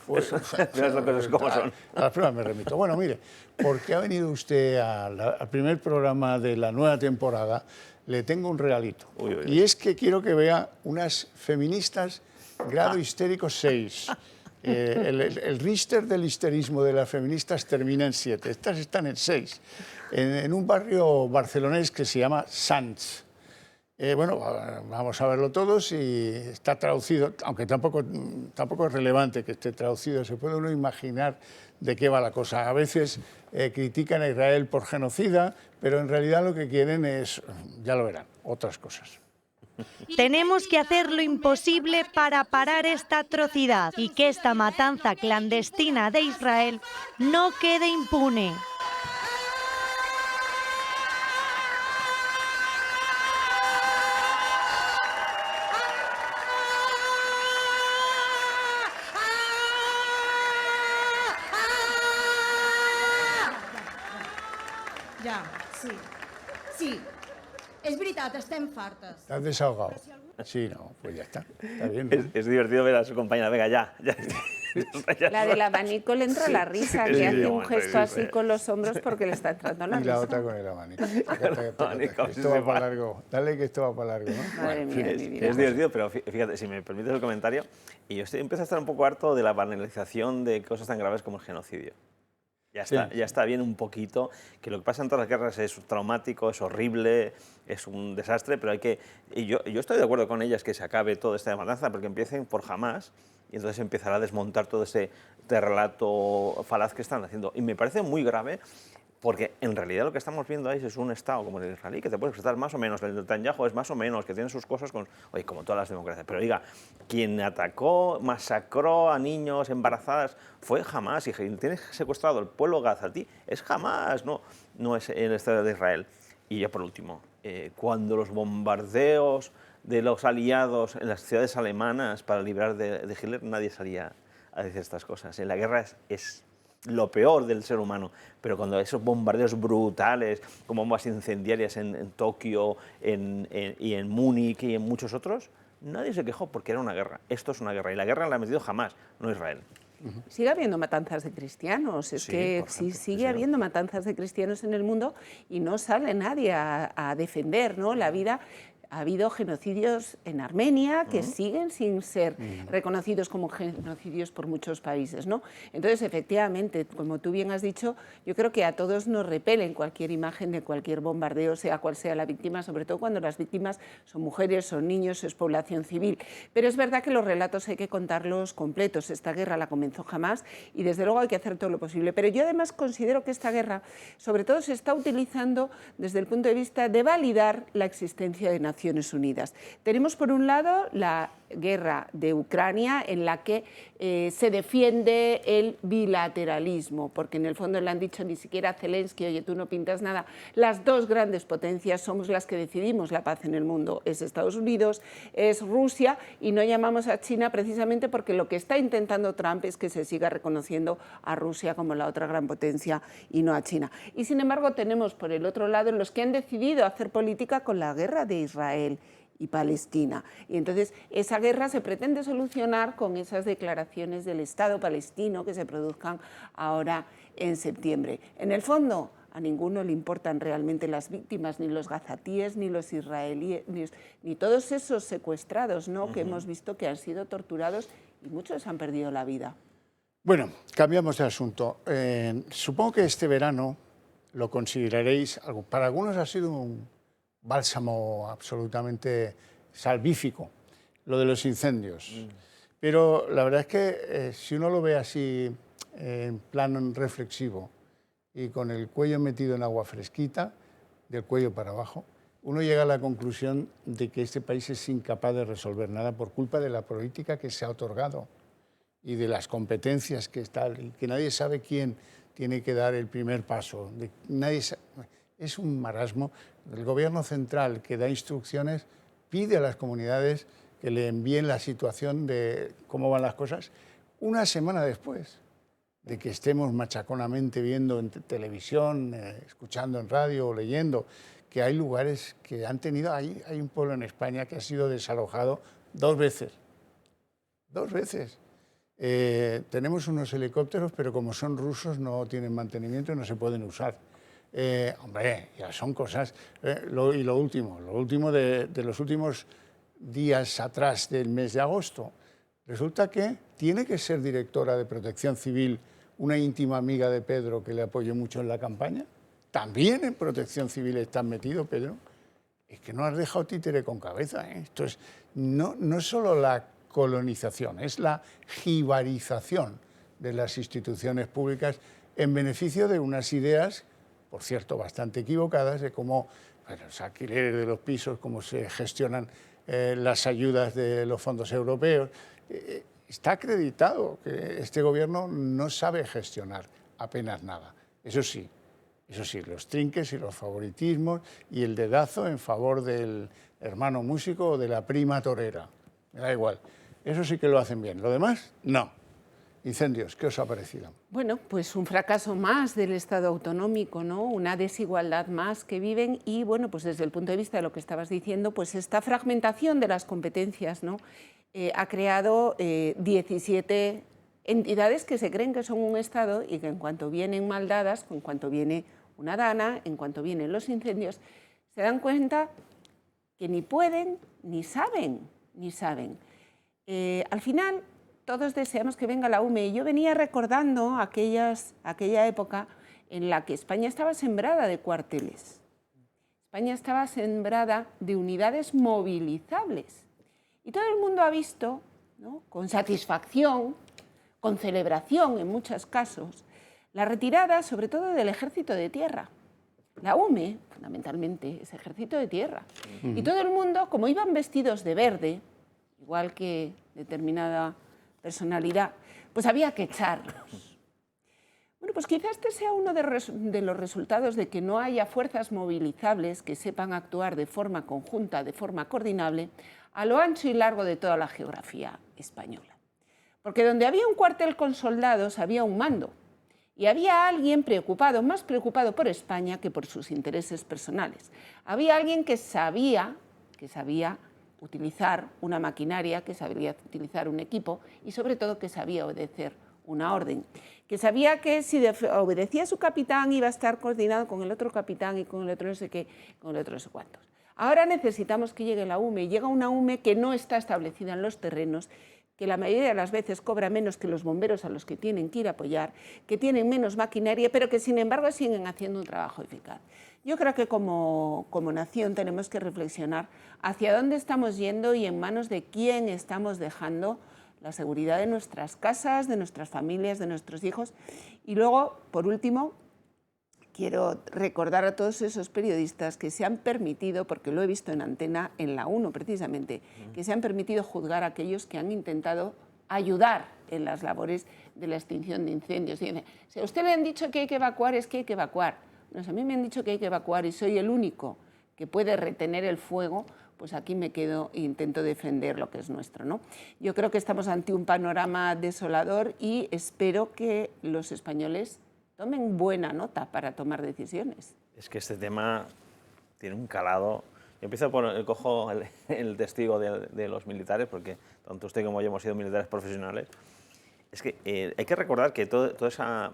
Pues, las cosas como son. A las pruebas me remito. Bueno, mire, porque ha venido usted al primer programa de la nueva temporada, le tengo un regalito. Y es que quiero que vea unas feministas grado histérico 6. El Richter del histerismo de las feministas termina en 7. Estas están en 6. En un barrio barcelonés que se llama Sants. Bueno, vamos a verlo todos y está traducido, aunque tampoco es relevante que esté traducido, se puede uno imaginar de qué va la cosa. A veces critican a Israel por genocida, pero en realidad lo que quieren es, ya lo verán, otras cosas. Tenemos que hacer lo imposible para parar esta atrocidad y que esta matanza clandestina de Israel no quede impune. Sí, és veritat, estem fartes. ¿Estás desahogado? Sí, no, pues ya está. Está bien, ¿no? Es divertido ver a su compañera, venga, ya. La del abanico le entra la risa, que hace un gesto así con los hombros porque le está entrando la risa. Y la otra con el abanico. Esto va para largo. Dale que esto va para largo, ¿no? Madre mía, mi vida. Es divertido, pero fíjate, si me permites el comentario, y yo empiezo a estar un poco harto de la banalización de cosas tan graves como el genocidio. Ya está bien un poquito, que lo que pasa en todas las guerras es traumático, es horrible, es un desastre, pero hay que... Y yo estoy de acuerdo con ellas que se acabe toda esta matanza, porque empiecen por Hamás, y entonces empezará a desmontar todo ese relato falaz que están haciendo. Y me parece muy grave, porque en realidad lo que estamos viendo ahí es un Estado como el israelí, que te puede prestar más o menos, el Netanyahu es más o menos, que tiene sus cosas como todas las democracias. Pero diga, quien atacó, masacró a niños, embarazadas, fue Hamás, y quien tiene secuestrado el pueblo gazatí es Hamás, no es el Estado de Israel. Y ya por último, cuando los bombardeos de los aliados en las ciudades alemanas para librar de Hitler, nadie salía a decir estas cosas. En la guerra es lo peor del ser humano, pero cuando esos bombardeos brutales, como bombas incendiarias en Tokio y en Múnich y en muchos otros, nadie se quejó porque era una guerra. Esto es una guerra, y la guerra la ha metido Hamás, no Israel. Sigue habiendo matanzas de cristianos, sigue habiendo matanzas de cristianos en el mundo y no sale nadie a defender, ¿no?, la vida. Ha habido genocidios en Armenia que siguen sin ser reconocidos como genocidios por muchos países, ¿no? Entonces, efectivamente, como tú bien has dicho, yo creo que a todos nos repelen cualquier imagen de cualquier bombardeo, sea cual sea la víctima, sobre todo cuando las víctimas son mujeres, son niños, es población civil. Pero es verdad que los relatos hay que contarlos completos. Esta guerra la comenzó Hamás y desde luego hay que hacer todo lo posible. Pero yo además considero que esta guerra, sobre todo, se está utilizando desde el punto de vista de validar la existencia de Naciones Unidas. Tenemos por un lado la guerra de Ucrania en la que se defiende el bilateralismo, porque en el fondo le han dicho ni siquiera a Zelensky, oye, tú no pintas nada. Las dos grandes potencias somos las que decidimos la paz en el mundo, es Estados Unidos, es Rusia, y no llamamos a China precisamente porque lo que está intentando Trump es que se siga reconociendo a Rusia como la otra gran potencia y no a China. Y sin embargo tenemos por el otro lado los que han decidido hacer política con la guerra de Israel y Palestina. Y entonces esa guerra se pretende solucionar con esas declaraciones del Estado palestino que se produzcan ahora en septiembre. En el fondo, a ninguno le importan realmente las víctimas, ni los gazatíes, ni los israelíes, ni todos esos secuestrados, ¿no? Que hemos visto que han sido torturados y muchos han perdido la vida. Bueno, cambiamos de asunto. Supongo que este verano lo consideraréis, para algunos ha sido un bálsamo absolutamente salvífico, lo de los incendios. Pero la verdad es que si uno lo ve así en plan reflexivo y con el cuello metido en agua fresquita, del cuello para abajo, uno llega a la conclusión de que este país es incapaz de resolver nada por culpa de la política que se ha otorgado y de las competencias que están, y que nadie sabe quién tiene que dar el primer paso. Es un marasmo. El gobierno central que da instrucciones pide a las comunidades que le envíen la situación de cómo van las cosas una semana después de que estemos machaconamente viendo en televisión, escuchando en radio o leyendo que hay lugares que han tenido... Hay un pueblo en España que ha sido desalojado 2 veces. 2 veces. Tenemos unos helicópteros, pero como son rusos no tienen mantenimiento y no se pueden usar. Hombre, ya son cosas... y lo último de los últimos días atrás del mes de agosto, resulta que tiene que ser directora de Protección Civil una íntima amiga de Pedro que le apoyó mucho en la campaña. También en Protección Civil está metido, Pedro. Es que no has dejado títere con cabeza, ¿eh? Esto es no solo la colonización, es la jibarización de las instituciones públicas en beneficio de unas ideas, por cierto, bastante equivocadas, de cómo los alquileres de los pisos, cómo se gestionan las ayudas de los fondos europeos. Está acreditado que este gobierno no sabe gestionar apenas nada. Eso sí, los trinques y los favoritismos y el dedazo en favor del hermano músico o de la prima torera. Me da igual. Eso sí que lo hacen bien. Lo demás, no. Incendios, ¿qué os ha parecido? Bueno, pues un fracaso más del Estado autonómico, ¿no? Una desigualdad más que viven y, bueno, pues desde el punto de vista de lo que estabas diciendo, pues esta fragmentación de las competencias, ¿no? Ha creado 17 entidades que se creen que son un Estado y que en cuanto vienen mal dadas, en cuanto viene una dana, en cuanto vienen los incendios, se dan cuenta que ni pueden ni saben. Al final, todos deseamos que venga la UME. Y yo venía recordando aquella época en la que España estaba sembrada de cuarteles. España estaba sembrada de unidades movilizables. Y todo el mundo ha visto, ¿no?, con satisfacción, con celebración en muchos casos, la retirada sobre todo del ejército de tierra. La UME, fundamentalmente, es ejército de tierra. Y todo el mundo, como iban vestidos de verde, igual que determinada personalidad, pues había que echarlos. Bueno, pues quizás este sea uno de los resultados de que no haya fuerzas movilizables que sepan actuar de forma conjunta, de forma coordinable, a lo ancho y largo de toda la geografía española. Porque donde había un cuartel con soldados había un mando y había alguien preocupado, más preocupado por España que por sus intereses personales. Había alguien que sabía utilizar una maquinaria, que sabía utilizar un equipo y sobre todo que sabía obedecer una orden, que sabía que si obedecía a su capitán iba a estar coordinado con el otro capitán y con el otro no sé qué, con el otro no sé cuántos. Ahora necesitamos que llegue la UME, y llega una UME que no está establecida en los terrenos, que la mayoría de las veces cobra menos que los bomberos a los que tienen que ir a apoyar, que tienen menos maquinaria, pero que sin embargo siguen haciendo un trabajo eficaz. Yo creo que como nación tenemos que reflexionar hacia dónde estamos yendo y en manos de quién estamos dejando la seguridad de nuestras casas, de nuestras familias, de nuestros hijos. Y luego, por último, quiero recordar a todos esos periodistas que se han permitido, porque lo he visto en Antena, en la 1 precisamente, que se han permitido juzgar a aquellos que han intentado ayudar en las labores de la extinción de incendios. Dicen, si a usted le han dicho que hay que evacuar, es que hay que evacuar. No, si a mí me han dicho que hay que evacuar y soy el único que puede retener el fuego, pues aquí me quedo e intento defender lo que es nuestro, ¿no? Yo creo que estamos ante un panorama desolador y espero que los españoles tomen buena nota para tomar decisiones. Es que este tema tiene un calado. Yo empiezo por, cojo el testigo de los militares, porque tanto usted como yo hemos sido militares profesionales. Es que hay que recordar que toda esa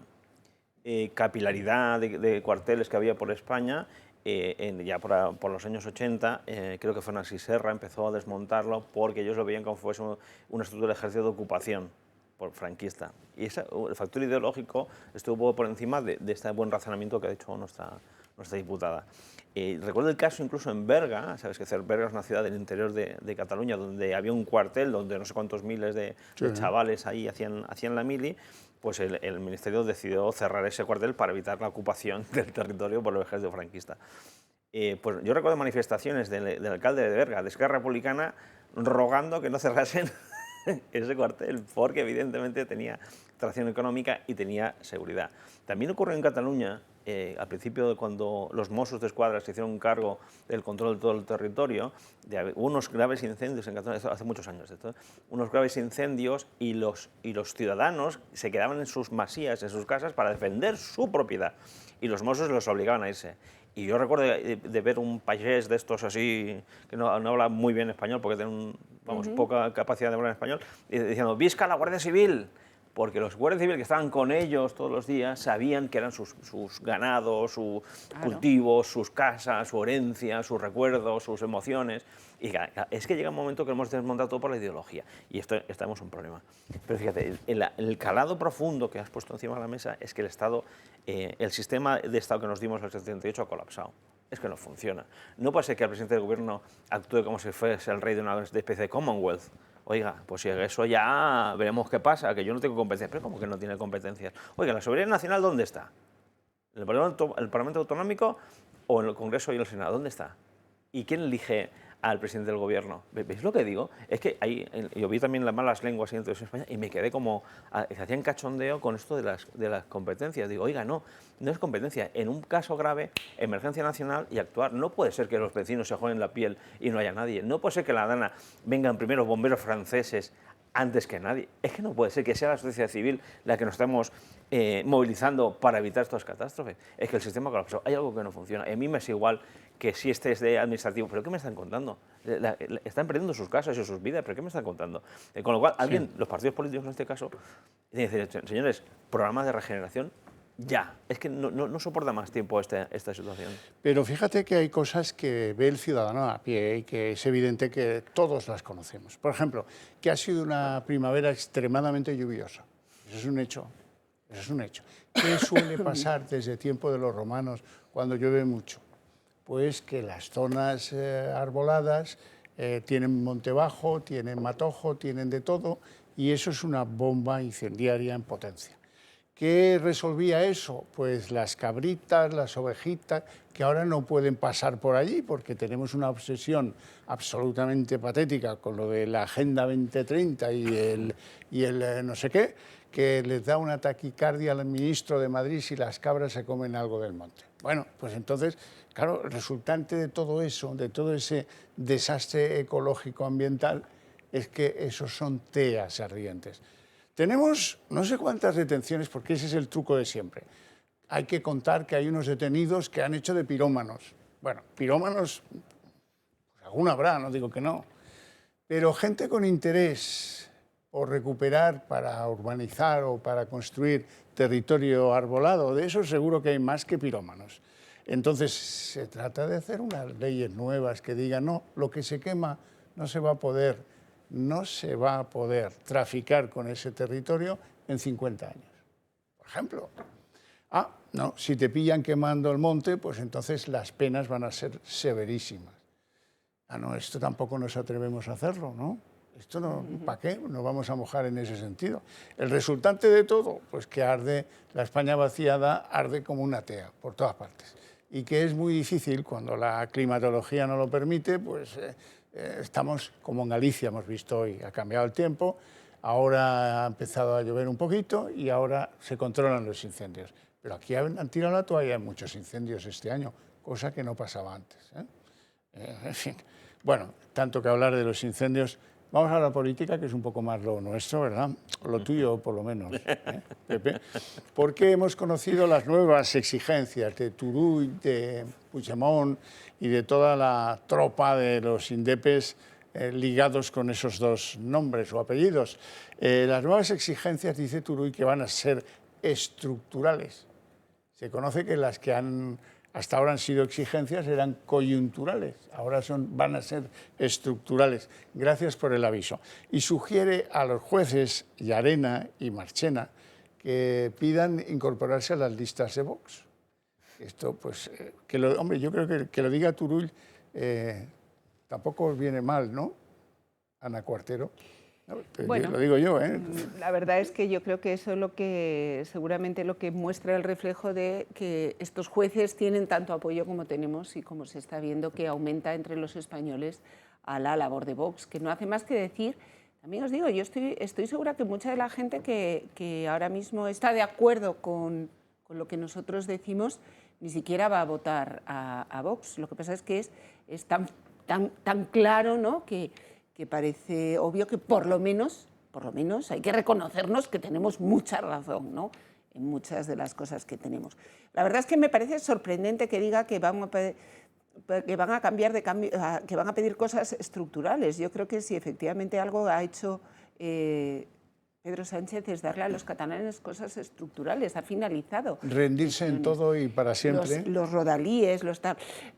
capilaridad de cuarteles que había por España, ya por los años 80, creo que Fernández Serra empezó a desmontarlo porque ellos lo veían como fuese una estructura de ejército de ocupación franquista. Y el factor ideológico estuvo por encima de este buen razonamiento que ha dicho nuestra diputada. Recuerdo el caso incluso en Berga, sabes que Berga es una ciudad del interior de Cataluña donde había un cuartel donde no sé cuántos miles de chavales ahí hacían la mili. Pues el Ministerio decidió cerrar ese cuartel para evitar la ocupación del territorio por el ejército franquista. Pues yo recuerdo manifestaciones del alcalde de Berga, de Esquerra Republicana, rogando que no cerrasen ese cuartel, porque evidentemente tenía tracción económica y tenía seguridad. También ocurrió en Cataluña, al principio, cuando los Mossos de Escuadra se hicieron cargo del control de todo el territorio, hubo unos graves incendios en Cataluña, hace muchos años, unos graves incendios y los ciudadanos se quedaban en sus masías, en sus casas, para defender su propiedad, y los Mossos los obligaban a irse. Y yo recuerdo de ver un payés de estos así, que no habla muy bien español, porque tiene poca capacidad de hablar en español, diciendo, ¡visca la Guardia Civil! Porque los guardias civiles que estaban con ellos todos los días sabían que eran sus ganados, sus cultivos, sus casas, su herencia, sus recuerdos, sus emociones. Y es que llega un momento que hemos desmontado todo por la ideología. Y estamos en un problema. Pero fíjate, el calado profundo que has puesto encima de la mesa es que el Estado, el sistema de Estado que nos dimos en el 78 ha colapsado. Es que no funciona. No puede ser que el presidente del gobierno actúe como si fuese el rey de una especie de Commonwealth. Oiga, pues si eso ya veremos qué pasa, que yo no tengo competencias. ¿Pero cómo que no tiene competencias? Oiga, ¿la soberanía nacional dónde está? ¿En el Parlamento Autonómico o en el Congreso y en el Senado? ¿Dónde está? ¿Y quién elige al presidente del gobierno? ¿Veis lo que digo? Es que yo vi también las malas lenguas en España y me quedé como... Se hacían cachondeo con esto de las competencias. Digo, oiga, no es competencia. En un caso grave, emergencia nacional y actuar. No puede ser que los vecinos se jueguen la piel y no haya nadie. No puede ser que la Dana vengan primero bomberos franceses antes que nadie. Es que no puede ser que sea la sociedad civil la que nos estamos movilizando para evitar estas catástrofes. Es que el sistema colapsó. Hay algo que no funciona. A mí me es igual que si este es de administrativo. ¿Pero qué me están contando? Están perdiendo sus casas y sus vidas. ¿Pero qué me están contando? Con lo cual, los partidos políticos en este caso, tienen que decir, señores, programas de regeneración, ya. Es que no soporta más tiempo esta situación. Pero fíjate que hay cosas que ve el ciudadano a pie y que es evidente que todos las conocemos. Por ejemplo, que ha sido una primavera extremadamente lluviosa. Eso es un hecho. Eso es un hecho. ¿Qué suele pasar desde tiempo de los romanos cuando llueve mucho? Pues que las zonas arboladas tienen monte bajo, tienen matojo, tienen de todo, y eso es una bomba incendiaria en potencia. ¿Qué resolvía eso? Pues las cabritas, las ovejitas, que ahora no pueden pasar por allí porque tenemos una obsesión absolutamente patética con lo de la Agenda 2030 y el no sé qué, que les da una taquicardia al ministro de Madrid si las cabras se comen algo del monte. Bueno, pues entonces, claro, el resultante de todo eso, de todo ese desastre ecológico ambiental, es que esos son teas ardientes. Tenemos no sé cuántas detenciones, porque ese es el truco de siempre. Hay que contar que hay unos detenidos que han hecho de pirómanos. Bueno, pirómanos, pues alguno habrá, no digo que no. Pero gente con interés por recuperar para urbanizar o para construir territorio arbolado, de eso seguro que hay más que pirómanos. Entonces, se trata de hacer unas leyes nuevas que digan, no, lo que se quema no se va a poder traficar con ese territorio en 50 años, por ejemplo. No, si te pillan quemando el monte, pues entonces las penas van a ser severísimas. No, esto tampoco nos atrevemos a hacerlo, ¿no? Esto no, ¿para qué nos vamos a mojar en ese sentido? El resultante de todo, pues que arde, la España vaciada arde como una tea por todas partes. Y que es muy difícil, cuando la climatología no lo permite, pues estamos como en Galicia, hemos visto hoy, ha cambiado el tiempo, ahora ha empezado a llover un poquito y ahora se controlan los incendios. Pero aquí han tirado la toalla en muchos incendios este año, cosa que no pasaba antes. En fin, bueno, tanto que hablar de los incendios. Vamos a la política, que es un poco más lo nuestro, ¿verdad? Lo tuyo, por lo menos, Pepe. Porque hemos conocido las nuevas exigencias de Turull, de Puigdemont y de toda la tropa de los indepes ligados con esos dos nombres o apellidos. Las nuevas exigencias, dice Turull, que van a ser estructurales. Se conoce que las que hasta ahora han sido exigencias eran coyunturales, ahora van a ser estructurales. Gracias por el aviso. Y sugiere a los jueces Llarena y Marchena que pidan incorporarse a las listas de Vox. Esto, pues, hombre, yo creo que lo diga Turull tampoco os viene mal, ¿no, Ana Cuartero? Bueno, lo digo yo, ¿eh? La verdad es que yo creo que eso es seguramente lo que muestra el reflejo de que estos jueces tienen tanto apoyo como tenemos y como se está viendo que aumenta entre los españoles a la labor de Vox, que no hace más que decir. También os digo, yo estoy segura que mucha de la gente que ahora mismo está de acuerdo con lo que nosotros decimos ni siquiera va a votar a Vox. Lo que pasa es que es tan claro, ¿no?, que parece obvio que por lo menos hay que reconocernos que tenemos mucha razón, ¿no?, en muchas de las cosas que tenemos. La verdad es que me parece sorprendente que diga que van a pedir cosas estructurales. Yo creo que si efectivamente algo ha hecho Pedro Sánchez es darle a los catalanes cosas estructurales, ha finalizado. Rendirse en todo y para siempre. Los rodalíes,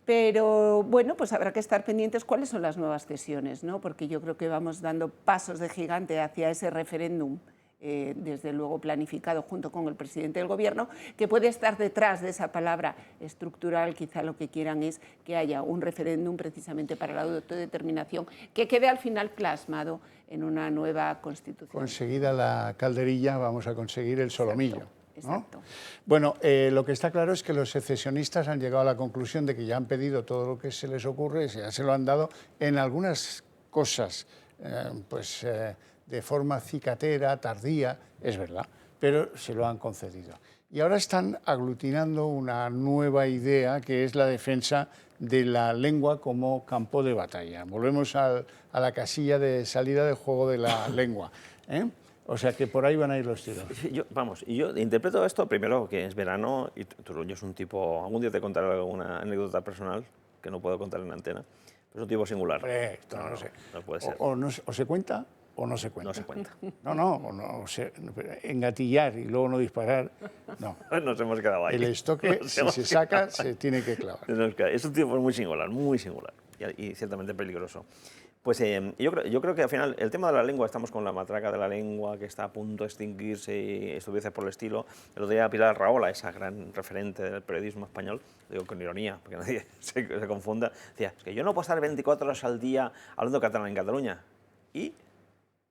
pero bueno, pues habrá que estar pendientes cuáles son las nuevas cesiones, ¿no? Porque yo creo que vamos dando pasos de gigante hacia ese referéndum, desde luego planificado junto con el presidente del Gobierno, que puede estar detrás de esa palabra estructural. Quizá lo que quieran es que haya un referéndum precisamente para la autodeterminación, que quede al final plasmado en una nueva Constitución. Conseguida la calderilla, vamos a conseguir el solomillo. Exacto. ¿No? Bueno, lo que está claro es que los secesionistas han llegado a la conclusión de que ya han pedido todo lo que se les ocurre, ya se lo han dado en algunas cosas, de forma cicatera, tardía, es verdad, pero se lo han concedido. Y ahora están aglutinando una nueva idea, que es la defensa de la lengua como campo de batalla. Volvemos a la casilla de salida del juego de la lengua, ¿eh? O sea que por ahí van a ir los tiros. Yo interpreto esto primero que es verano y Turull es un tipo, algún día te contaré alguna anécdota personal que no puedo contar en antena, pero es un tipo singular. Esto no sé. No puede ser. O se cuenta o no se cuenta. No se cuenta. Engatillar y luego no disparar, no. Nos hemos quedado ahí. El estoque, si se saca, se tiene que clavar. Es un tipo muy singular y ciertamente peligroso. Pues yo creo que al final el tema de la lengua, estamos con la matraca de la lengua que está a punto de extinguirse y estuviese por el estilo. El otro día Pilar Rahola, esa gran referente del periodismo español, digo con ironía, porque nadie se confunda, decía, es que yo no puedo estar 24 horas al día hablando catalán en Cataluña. Y,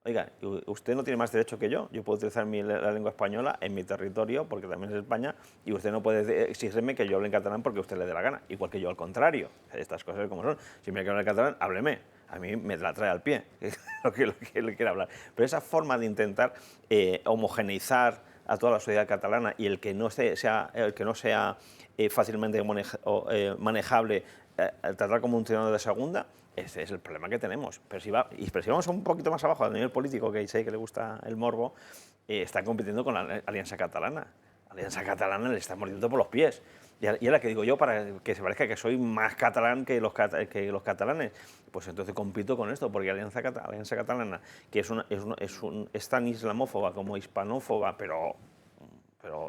oiga, usted no tiene más derecho que yo puedo utilizar la lengua española en mi territorio, porque también es España, y usted no puede exigirme que yo hable en catalán porque a usted le dé la gana, igual que yo al contrario. Estas cosas como son. Si me quiere hablar catalán, hábleme. A mí me la trae al pie, lo que le quiere hablar. Pero esa forma de intentar homogeneizar a toda la sociedad catalana y el que no sea fácilmente manejable, tratar como un ciudadano de segunda, ese es el problema que tenemos. Pero si vamos un poquito más abajo, a nivel político, que sé que le gusta el morbo, está compitiendo con la Alianza Catalana. La Alianza Catalana le está mordiendo por los pies. Y ahora que digo yo, para que se parezca que soy más catalán que los catalanes, pues entonces compito con esto, porque Alianza Catalana, que es tan islamófoba como hispanófoba, pero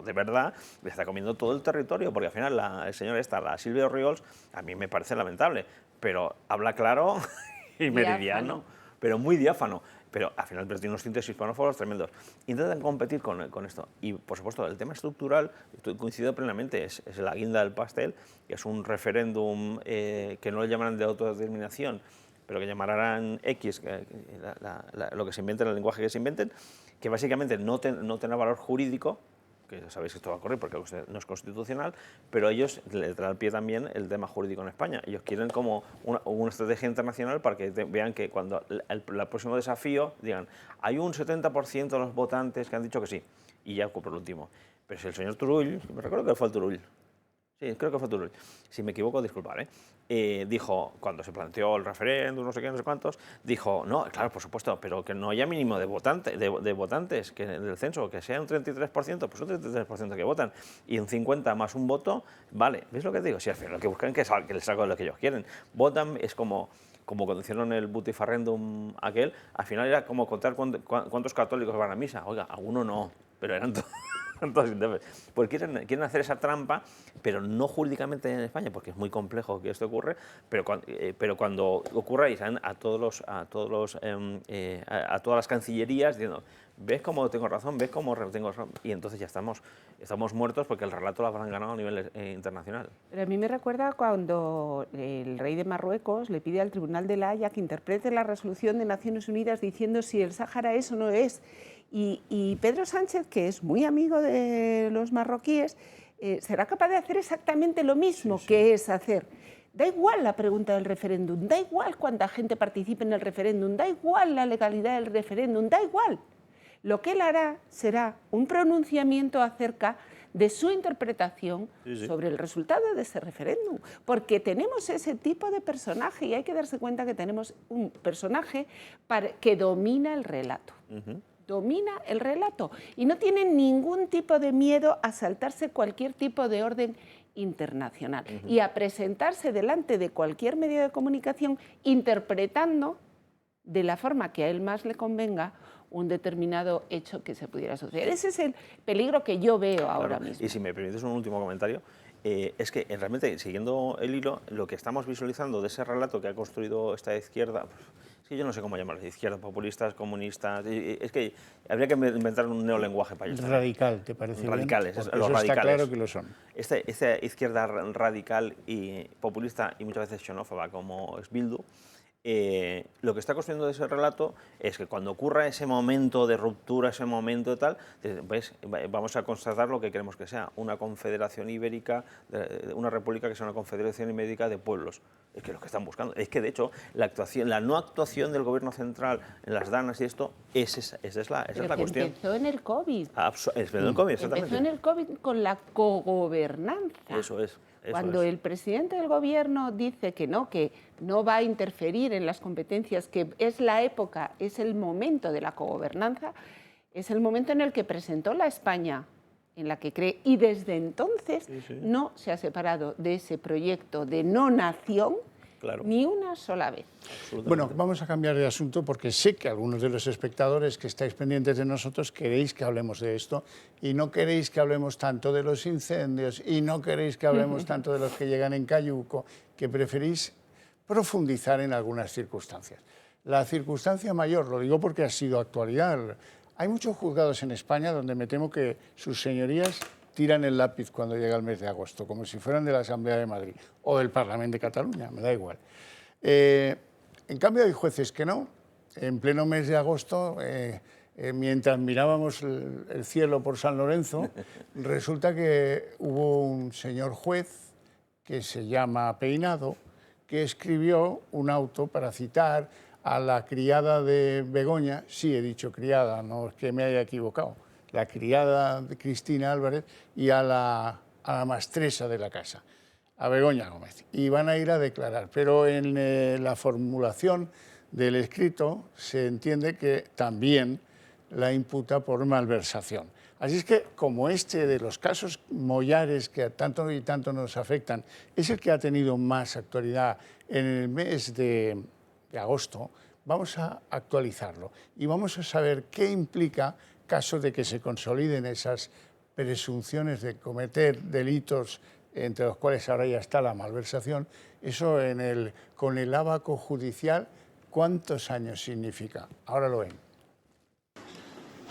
de verdad, le está comiendo todo el territorio, porque al final la Sílvia Orriols, a mí me parece lamentable, pero habla claro y meridiano, pero muy diáfano. Pero al final tiene unos tintes hispanófobos tremendos. Intentan competir con esto. Y, por supuesto, el tema estructural, coincido plenamente, es la guinda del pastel, que es un referéndum que no le llaman de autodeterminación, pero que llamarán X, lo que se inventen, el lenguaje que se inventen, que básicamente no tendrá valor jurídico, que sabéis que esto va a ocurrir porque no es constitucional, pero ellos le traen al pie también el tema jurídico en España. Ellos quieren como una estrategia internacional para que vean que cuando el próximo desafío digan, hay un 70% de los votantes que han dicho que sí, y ya por último. Pero si el señor Turull, me recuerdo que fue el Turull, sí, creo que fue Turull, si me equivoco, disculpad, dijo, cuando se planteó el referéndum, no sé qué, no sé cuántos, dijo, no, claro, por supuesto, pero que no haya mínimo de votantes que del censo, que sea un 33%, pues un 33% que votan, y un 50 más un voto, vale, ¿veis lo que digo? Si al final lo que buscan es que les salga lo que ellos quieren. Votan, es como cuando hicieron el butifarrendum aquel, al final era como contar cuántos católicos van a misa. Oiga, algunos no, pero eran todos. Pues quieren hacer esa trampa, pero no jurídicamente en España, porque es muy complejo que esto ocurra, pero cuando ocurra irán a todas las cancillerías diciendo, ¿ves cómo tengo razón? ¿Ves cómo tengo razón? Y entonces ya estamos muertos porque el relato lo habrán ganado a nivel internacional. Pero a mí me recuerda cuando el rey de Marruecos le pide al Tribunal de la Haya que interprete la resolución de Naciones Unidas diciendo si el Sáhara es o no es. Y Pedro Sánchez, que es muy amigo de los marroquíes, será capaz de hacer exactamente lo mismo, que es hacer. Da igual la pregunta del referéndum, da igual cuánta gente participe en el referéndum, da igual la legalidad del referéndum, da igual. Lo que él hará será un pronunciamiento acerca de su interpretación sobre el resultado de ese referéndum, porque tenemos ese tipo de personaje y hay que darse cuenta que tenemos un personaje que domina el relato. Domina el relato y no tiene ningún tipo de miedo a saltarse cualquier tipo de orden internacional y a presentarse delante de cualquier medio de comunicación interpretando de la forma que a él más le convenga un determinado hecho que se pudiera asociar. Ese es el peligro que yo veo ahora mismo. Y si me permites un último comentario, es que realmente, siguiendo el hilo, lo que estamos visualizando de ese relato que ha construido esta izquierda, es que yo no sé cómo llamarlos, izquierdas, populistas, comunistas, es que habría que inventar un neolenguaje para ellos. Radical, ¿te parece? Radicales, bien? Los radicales. Está claro que lo son. Esta izquierda radical y populista y muchas veces xenófoba como es Bildu, lo que está construyendo de ese relato es que cuando ocurra ese momento de ruptura, ese momento de tal, pues vamos a constatar lo que queremos que sea, una confederación ibérica, una república que sea una confederación ibérica de pueblos. Es que lo que están buscando, es que de hecho la no actuación del gobierno central en las danas y esto, esa es la cuestión. Empezó en el COVID. Empezó en el COVID, exactamente. Empezó en el COVID con la cogobernanza. Eso es. Cuando el presidente del gobierno dice que no va a interferir en las competencias, que es la época, es el momento de la cogobernanza, es el momento en el que presentó la España en la que cree y desde entonces no se ha separado de ese proyecto de no nación ni una sola vez. Bueno, vamos a cambiar de asunto porque sé que algunos de los espectadores que estáis pendientes de nosotros queréis que hablemos de esto y no queréis que hablemos tanto de los incendios y no queréis que hablemos tanto de los que llegan en Cayuco, que preferís profundizar en algunas circunstancias. La circunstancia mayor, lo digo porque ha sido actualidad, hay muchos juzgados en España donde me temo que sus señorías tiran el lápiz cuando llega el mes de agosto, como si fueran de la Asamblea de Madrid o del Parlamento de Cataluña, me da igual. En cambio hay jueces que no. En pleno mes de agosto, mientras mirábamos el cielo por San Lorenzo, resulta que hubo un señor juez que se llama Peinado, que escribió un auto para citar a la criada de Begoña, sí he dicho criada, no es que me haya equivocado, la criada de Cristina Álvarez y a la maestresa de la casa, a Begoña Gómez, y van a ir a declarar. Pero en la formulación del escrito se entiende que también la imputa por malversación. Así es que, como este de los casos Mollares que tanto y tanto nos afectan, es el que ha tenido más actualidad en el mes de agosto, vamos a actualizarlo y vamos a saber qué implica caso de que se consoliden esas presunciones de cometer delitos, entre los cuales ahora ya está la malversación. Eso con el ábaco judicial, ¿cuántos años significa? Ahora lo ven.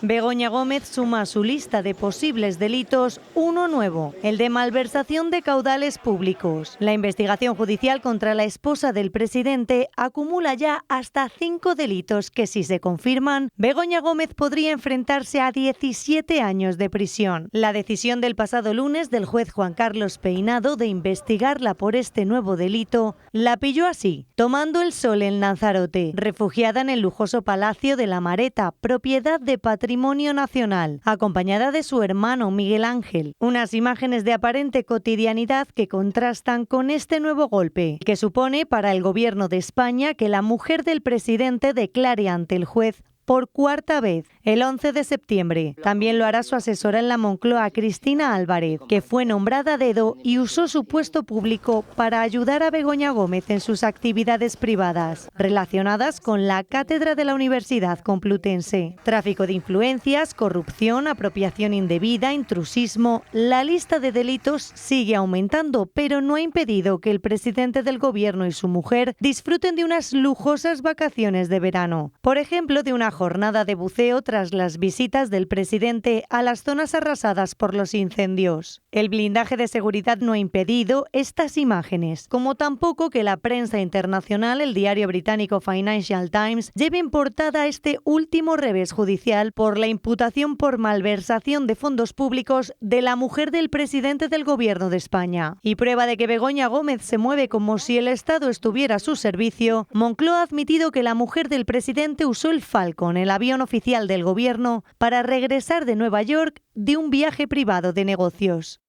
Begoña Gómez suma a su lista de posibles delitos uno nuevo, el de malversación de caudales públicos. La investigación judicial contra la esposa del presidente acumula ya hasta 5 delitos que, si se confirman, Begoña Gómez podría enfrentarse a 17 años de prisión. La decisión del pasado lunes del juez Juan Carlos Peinado de investigarla por este nuevo delito la pilló así, tomando el sol en Lanzarote, refugiada en el lujoso Palacio de la Mareta, propiedad de Patrimonio Nacional, acompañada de su hermano Miguel Ángel. Unas imágenes de aparente cotidianidad que contrastan con este nuevo golpe, que supone para el Gobierno de España que la mujer del presidente declare ante el juez por cuarta vez, el 11 de septiembre. También lo hará su asesora en la Moncloa, Cristina Álvarez, que fue nombrada a dedo y usó su puesto público para ayudar a Begoña Gómez en sus actividades privadas, relacionadas con la cátedra de la Universidad Complutense. Tráfico de influencias, corrupción, apropiación indebida, intrusismo. La lista de delitos sigue aumentando, pero no ha impedido que el presidente del Gobierno y su mujer disfruten de unas lujosas vacaciones de verano. Por ejemplo, de una jornada de buceo tras las visitas del presidente a las zonas arrasadas por los incendios. El blindaje de seguridad no ha impedido estas imágenes, como tampoco que la prensa internacional, el diario británico Financial Times, lleve en portada este último revés judicial por la imputación por malversación de fondos públicos de la mujer del presidente del Gobierno de España. Y prueba de que Begoña Gómez se mueve como si el Estado estuviera a su servicio, Moncloa ha admitido que la mujer del presidente usó el Falcon, el avión oficial del Gobierno, para regresar de Nueva York de un viaje privado de negocios.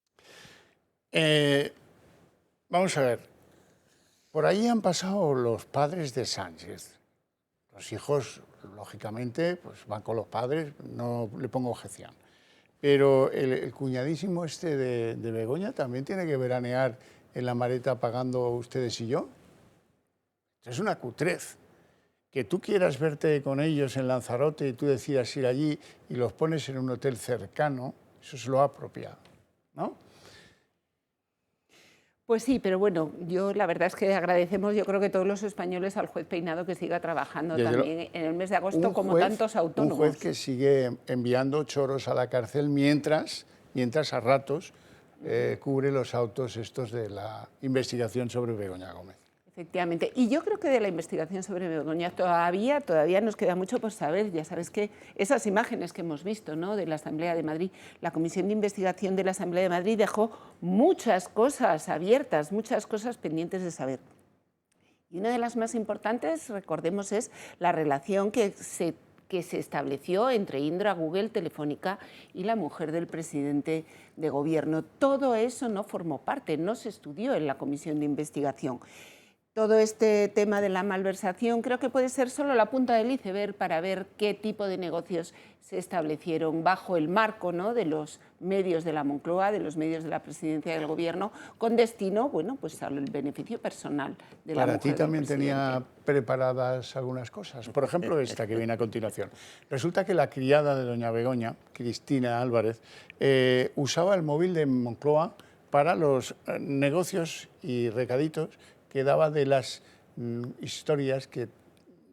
Vamos a ver, por ahí han pasado los padres de Sánchez. Los hijos, lógicamente, pues van con los padres, no le pongo objeción. Pero el cuñadísimo este de Begoña también tiene que veranear en la Mareta pagando ustedes y yo. Es una cutrez. Que tú quieras verte con ellos en Lanzarote y tú decidas ir allí y los pones en un hotel cercano, eso es lo apropiado, ¿no? Pues sí, pero bueno, yo la verdad es que agradecemos, yo creo que todos los españoles, al juez Peinado que siga trabajando también en el mes de agosto, como tantos autónomos. Un juez que sigue enviando choros a la cárcel mientras a ratos cubre los autos estos de la investigación sobre Begoña Gómez. Efectivamente. Y yo creo que de la investigación sobre Begoña todavía nos queda mucho por saber. Ya sabes que esas imágenes que hemos visto, ¿no?, de la Asamblea de Madrid, la Comisión de Investigación de la Asamblea de Madrid dejó muchas cosas abiertas, muchas cosas pendientes de saber. Y una de las más importantes, recordemos, es la relación que se estableció entre Indra, Google, Telefónica y la mujer del presidente de Gobierno. Todo eso no formó parte, no se estudió en la Comisión de Investigación. Todo este tema de la malversación creo que puede ser solo la punta del iceberg para ver qué tipo de negocios se establecieron bajo el marco, ¿no?, de los medios de la Moncloa, de los medios de la presidencia del Gobierno, con destino, bueno, pues al beneficio personal de la mujer del presidente. Para ti también tenía preparadas algunas cosas. Por ejemplo, esta que viene a continuación. Resulta que la criada de doña Begoña, Cristina Álvarez, usaba el móvil de Moncloa para los negocios y recaditos que daba de las historias que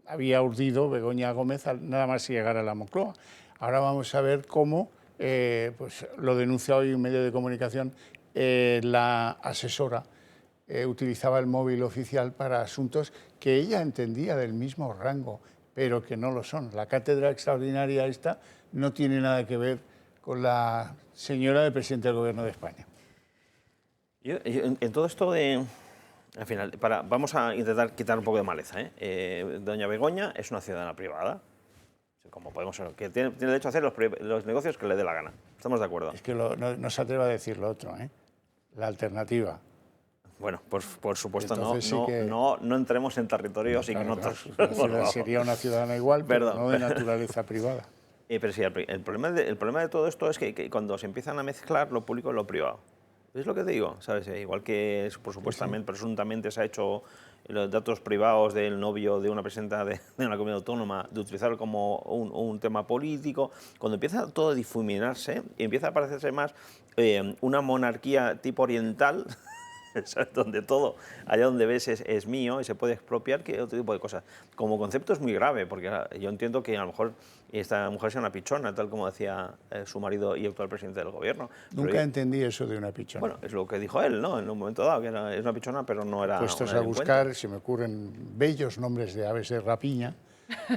había urdido Begoña Gómez nada más llegar a la Moncloa. Ahora vamos a ver cómo, pues lo denuncia hoy un medio de comunicación, la asesora utilizaba el móvil oficial para asuntos que ella entendía del mismo rango, pero que no lo son. La cátedra extraordinaria esta no tiene nada que ver con la señora del presidente del Gobierno de España. Yo, en todo esto de... Al final, vamos a intentar quitar un poco de maleza, doña Begoña es una ciudadana privada, como podemos ser, que tiene derecho a hacer los negocios que le dé la gana. ¿Estamos de acuerdo? Es que no se atreva a decir lo otro, la alternativa. Bueno, por supuesto, no entremos en territorios ignotos. Claro, sería una ciudadana igual, pero no de naturaleza privada. Pero sí, el problema de todo esto es que cuando se empiezan a mezclar lo público y lo privado. Es lo que te digo, ¿sabes? Igual que presuntamente se ha hecho los datos privados del novio de una presidenta de una comunidad autónoma, de utilizarlo como un tema político, cuando empieza todo a difuminarse y empieza a parecerse más una monarquía tipo oriental, donde todo, allá donde ves es mío y se puede expropiar, que otro tipo de cosas. Como concepto es muy grave, porque yo entiendo que a lo mejor esta mujer sea una pichona, tal como decía su marido y actual presidente del gobierno. Nunca entendí eso de una pichona. Bueno, es lo que dijo él, ¿no? En un momento dado, que es una pichona, pero no era Puestos una a buscar, se me ocurren bellos nombres de aves de rapiña,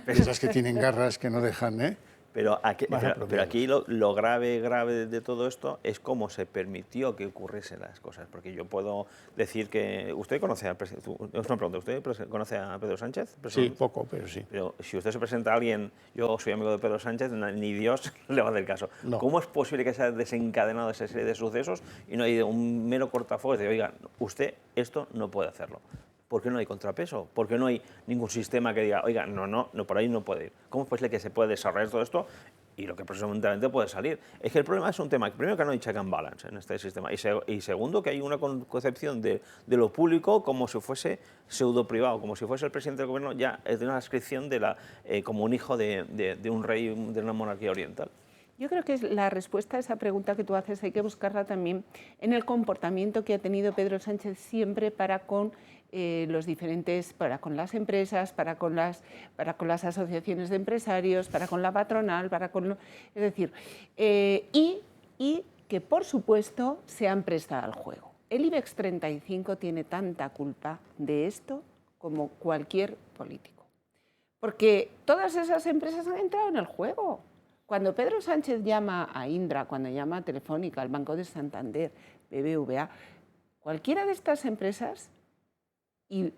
esas que tienen garras que no dejan, ¿eh? Pero aquí lo grave de todo esto es cómo se permitió que ocurriesen las cosas. Porque yo puedo decir que... ¿Usted conoce al presidente? Es una pregunta. ¿Usted conoce a Pedro Sánchez? Sí, poco, pero sí. Pero si usted se presenta a alguien, yo soy amigo de Pedro Sánchez, ni Dios le va a hacer caso. No. ¿Cómo es posible que se haya desencadenado esa serie de sucesos y no hay un mero cortafuegos de, oiga, usted esto no puede hacerlo? ¿Por qué no hay contrapeso? ¿Por qué no hay ningún sistema que diga, oiga, no, por ahí no puede ir? ¿Cómo es posible que se puede desarrollar todo esto y lo que presuntamente puede salir? Es que el problema es un tema, primero que no hay check and balance en este sistema y segundo que hay una concepción de lo público como si fuese pseudo privado, como si fuese el presidente del gobierno ya de una descripción como un hijo de un rey de una monarquía oriental. Yo creo que la respuesta a esa pregunta que tú haces hay que buscarla también en el comportamiento que ha tenido Pedro Sánchez siempre para con para con las empresas, para con las asociaciones de empresarios, para con la patronal, es decir, y que por supuesto se han prestado al juego. El IBEX 35 tiene tanta culpa de esto como cualquier político, porque todas esas empresas han entrado en el juego. Cuando Pedro Sánchez llama a Indra, cuando llama a Telefónica, al Banco de Santander, BBVA, cualquiera de estas empresas y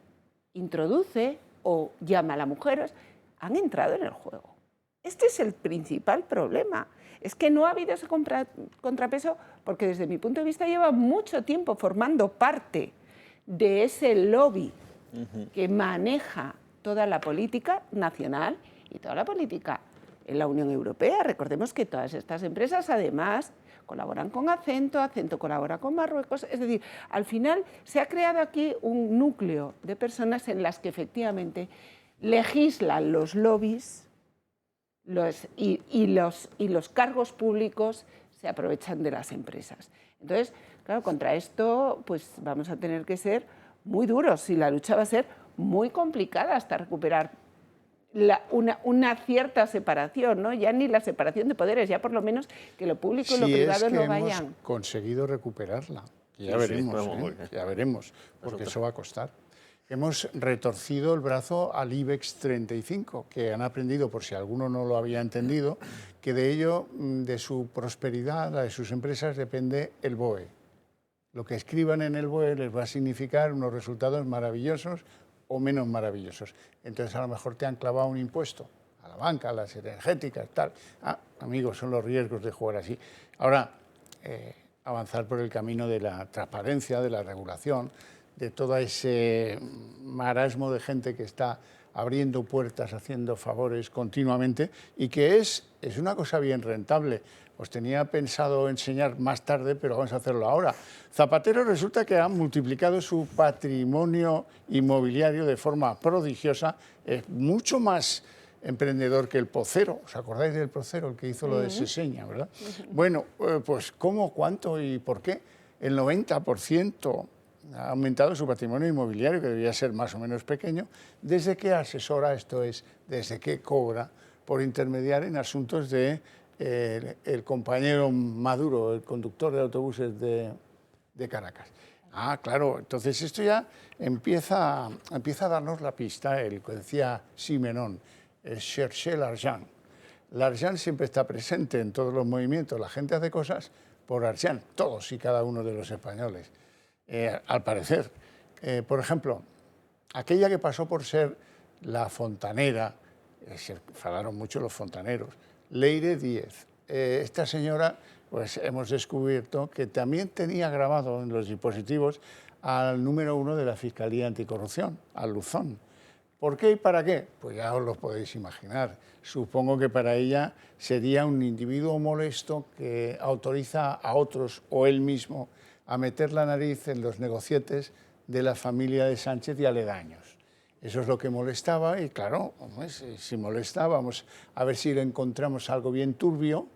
introduce o llama a las mujeres, han entrado en el juego. Este es el principal problema. Es que no ha habido ese contrapeso porque desde mi punto de vista lleva mucho tiempo formando parte de ese lobby que maneja toda la política nacional y toda la política en la Unión Europea. Recordemos que todas estas empresas además colaboran con Acento, Acento colabora con Marruecos, es decir, al final se ha creado aquí un núcleo de personas en las que efectivamente legislan los lobbies y los cargos públicos se aprovechan de las empresas. Entonces, claro, contra esto pues vamos a tener que ser muy duros y la lucha va a ser muy complicada hasta recuperar una cierta separación, ¿no? Ya ni la separación de poderes, ya por lo menos que lo público y lo privado no vayan. Hemos conseguido recuperarla, ya veremos, porque eso va a costar. Hemos retorcido el brazo al IBEX 35, que han aprendido, por si alguno no lo había entendido, que de ello, de su prosperidad, la de sus empresas, depende el BOE. Lo que escriban en el BOE les va a significar unos resultados maravillosos o menos maravillosos. Entonces a lo mejor te han clavado un impuesto a la banca, a las energéticas, tal. Amigos, son los riesgos de jugar así. Ahora, avanzar por el camino de la transparencia, de la regulación, de todo ese marasmo de gente que está abriendo puertas, haciendo favores continuamente y que es una cosa bien rentable. Os tenía pensado enseñar más tarde, pero vamos a hacerlo ahora. Zapatero resulta que ha multiplicado su patrimonio inmobiliario de forma prodigiosa, es mucho más emprendedor que el Pocero. ¿Os acordáis del Pocero, el que hizo lo de Seseña, verdad? Bueno, pues ¿cómo, cuánto y por qué? El 90% ha aumentado su patrimonio inmobiliario, que debía ser más o menos pequeño, desde que asesora, esto es, desde que cobra por intermediar en asuntos de el compañero Maduro, el conductor de autobuses de Caracas. Claro, entonces esto ya empieza a darnos la pista, el que decía Simenon, chercher l'argent. L'argent siempre está presente en todos los movimientos, la gente hace cosas por argent, todos y cada uno de los españoles, al parecer. Por ejemplo, aquella que pasó por ser la fontanera, se enfadaron mucho los fontaneros, Leire Díez. Esta señora, pues hemos descubierto que también tenía grabado en los dispositivos al número 1 de la Fiscalía Anticorrupción, al Luzón. ¿Por qué y para qué? Pues ya os lo podéis imaginar. Supongo que para ella sería un individuo molesto que autoriza a otros o él mismo a meter la nariz en los negocietes de la familia de Sánchez y aledaños. Eso es lo que molestaba y claro, si molesta, vamos a ver si le encontramos algo bien turbio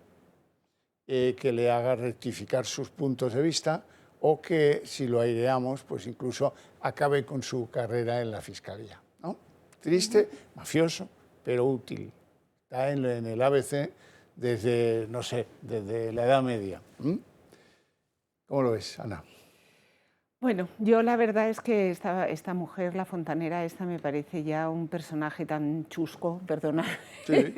que le haga rectificar sus puntos de vista o que, si lo aireamos, pues incluso acabe con su carrera en la Fiscalía, ¿no? Triste, mafioso, pero útil. Está en el ABC desde, no sé, desde la Edad Media. ¿Cómo lo ves, Ana? Bueno, yo la verdad es que esta mujer, la fontanera, esta me parece ya un personaje tan chusco, perdona, sí,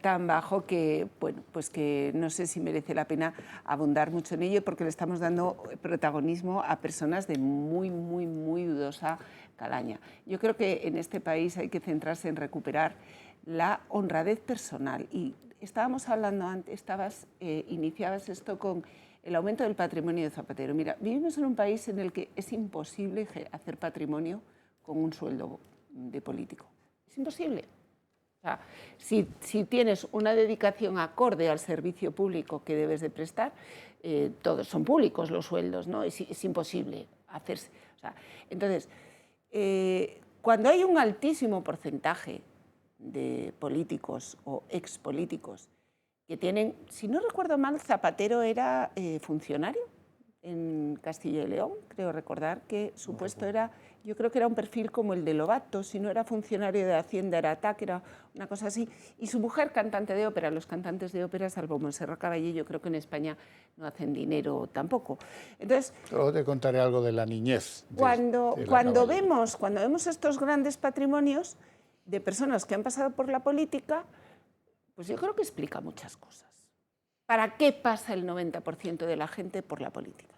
tan bajo que, bueno, pues que no sé si merece la pena abundar mucho en ello, porque le estamos dando protagonismo a personas de muy dudosa calaña. Yo creo que en este país hay que centrarse en recuperar la honradez personal. Y estábamos hablando antes, iniciabas esto con el aumento del patrimonio de Zapatero. Mira, vivimos en un país en el que es imposible hacer patrimonio con un sueldo de político. Es imposible. O sea, si tienes una dedicación acorde al servicio público que debes de prestar, todos son públicos los sueldos, ¿no? Es imposible hacerse. O sea, entonces, cuando hay un altísimo porcentaje de políticos o expolíticos que tienen, si no recuerdo mal, Zapatero era funcionario en Castilla y León, creo recordar que su puesto era, yo creo que era un perfil como el de Lobato, si no era funcionario de Hacienda era TAC, era una cosa así, y su mujer cantante de ópera. Los cantantes de ópera, salvo Montserrat Caballé, yo creo que en España no hacen dinero tampoco. Entonces, luego te contaré algo de la niñez. Cuando vemos estos grandes patrimonios de personas que han pasado por la política, pues yo creo que explica muchas cosas. ¿Para qué pasa el 90% de la gente por la política?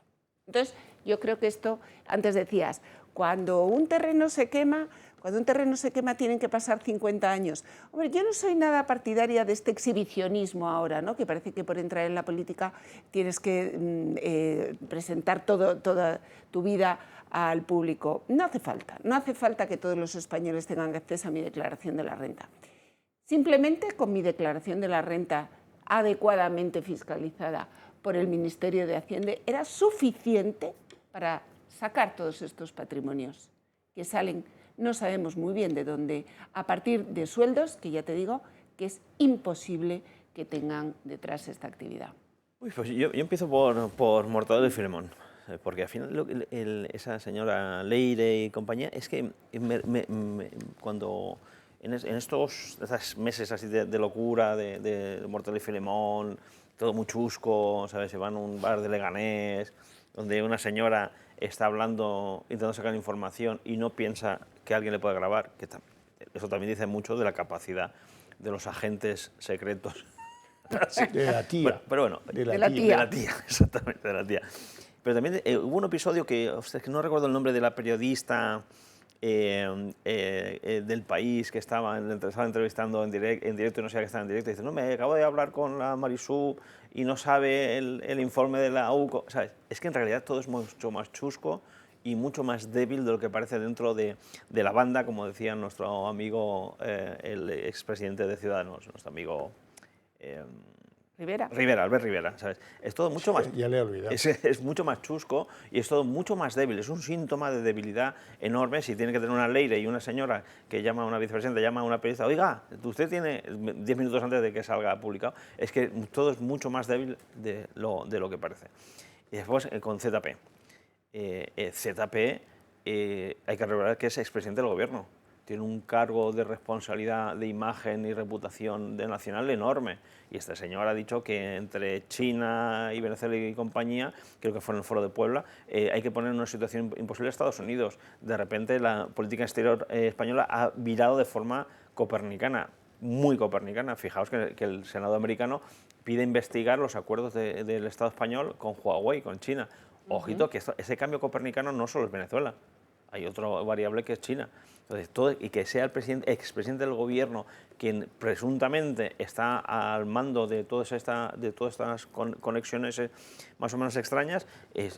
Entonces, yo creo que esto, antes decías, cuando un terreno se quema tienen que pasar 50 años. Hombre, yo no soy nada partidaria de este exhibicionismo ahora, ¿no? Que parece que por entrar en la política tienes que presentar toda tu vida al público. No hace falta que todos los españoles tengan acceso a mi declaración de la renta. Simplemente con mi declaración de la renta adecuadamente fiscalizada por el Ministerio de Hacienda era suficiente para sacar todos estos patrimonios que salen, no sabemos muy bien de dónde, a partir de sueldos que ya te digo que es imposible que tengan detrás esta actividad. Uy, pues yo empiezo por Mortadelo y Filemón, porque al final esa señora Leire y compañía, es que cuando en estos meses así de locura, de Mortadelo y Filemón, todo muy chusco, ¿sabes? Se van a un bar de Leganés, donde una señora está hablando, intentando sacar información y no piensa que alguien le puede grabar, que eso también dice mucho de la capacidad de los agentes secretos. De la tía. Bueno, pero bueno, de la tía, exactamente, de la tía. Pero también hubo un episodio que no recuerdo el nombre de la periodista del País que estaba entrevistando en directo y no sabía que estaba en directo, y dice, no, me acabo de hablar con la Marisú y no sabe el informe de la UCO, ¿sabes? Es que en realidad todo es mucho más chusco y mucho más débil de lo que parece dentro de la banda, como decía nuestro amigo, el expresidente de Ciudadanos, nuestro amigo Albert Rivera, ¿sabes? Es todo mucho más... Ya le he olvidado. Es mucho más chusco y es todo mucho más débil. Es un síntoma de debilidad enorme si tiene que tener una Leire y una señora que llama a una vicepresidenta, llama a una periodista, oiga, usted tiene 10 minutos antes de que salga publicado. Es que todo es mucho más débil de lo que parece. Y después con ZP. ZP hay que recordar que es expresidente del gobierno. Tiene un cargo de responsabilidad de imagen y reputación nacional enorme. Y esta señora ha dicho que entre China y Venezuela y compañía, creo que fue en el Foro de Puebla, hay que poner en una situación imposible a Estados Unidos. De repente la política exterior española ha virado de forma copernicana, muy copernicana. Fijaos que el Senado americano pide investigar los acuerdos del Estado español con Huawei, con China. Ojito, que ese cambio copernicano no solo es Venezuela. Hay otra variable que es China. Entonces, y que sea el expresidente del gobierno quien presuntamente está al mando de todas estas conexiones más o menos extrañas,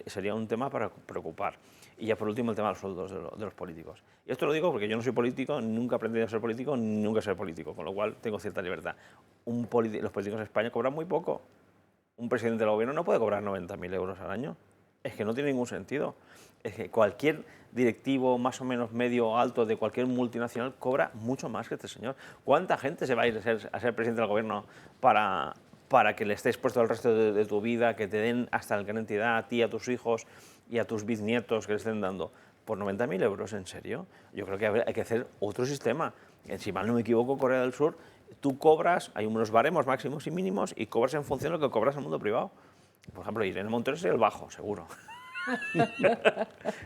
sería un tema para preocupar. Y ya por último el tema de los sueldos de los políticos. Y esto lo digo porque yo no soy político, nunca he aprendido a ser político, nunca seré político, con lo cual tengo cierta libertad. Los políticos en España cobran muy poco. Un presidente del gobierno no puede cobrar 90.000 euros al año. Es que no tiene ningún sentido. Es que cualquier directivo más o menos medio o alto de cualquier multinacional cobra mucho más que este señor. ¿Cuánta gente se va a ir a ser presidente del gobierno para para que le estés puesto el resto de tu vida, que te den hasta la cantidad a ti, a tus hijos y a tus bisnietos que le estén dando. ¿Por 90.000 euros, en serio? Yo creo que hay que hacer otro sistema. Si mal no me equivoco, Corea del Sur, tú cobras, hay unos baremos máximos y mínimos y cobras en función de lo que cobras en el mundo privado. Por ejemplo, Irene Montero es el bajo, seguro.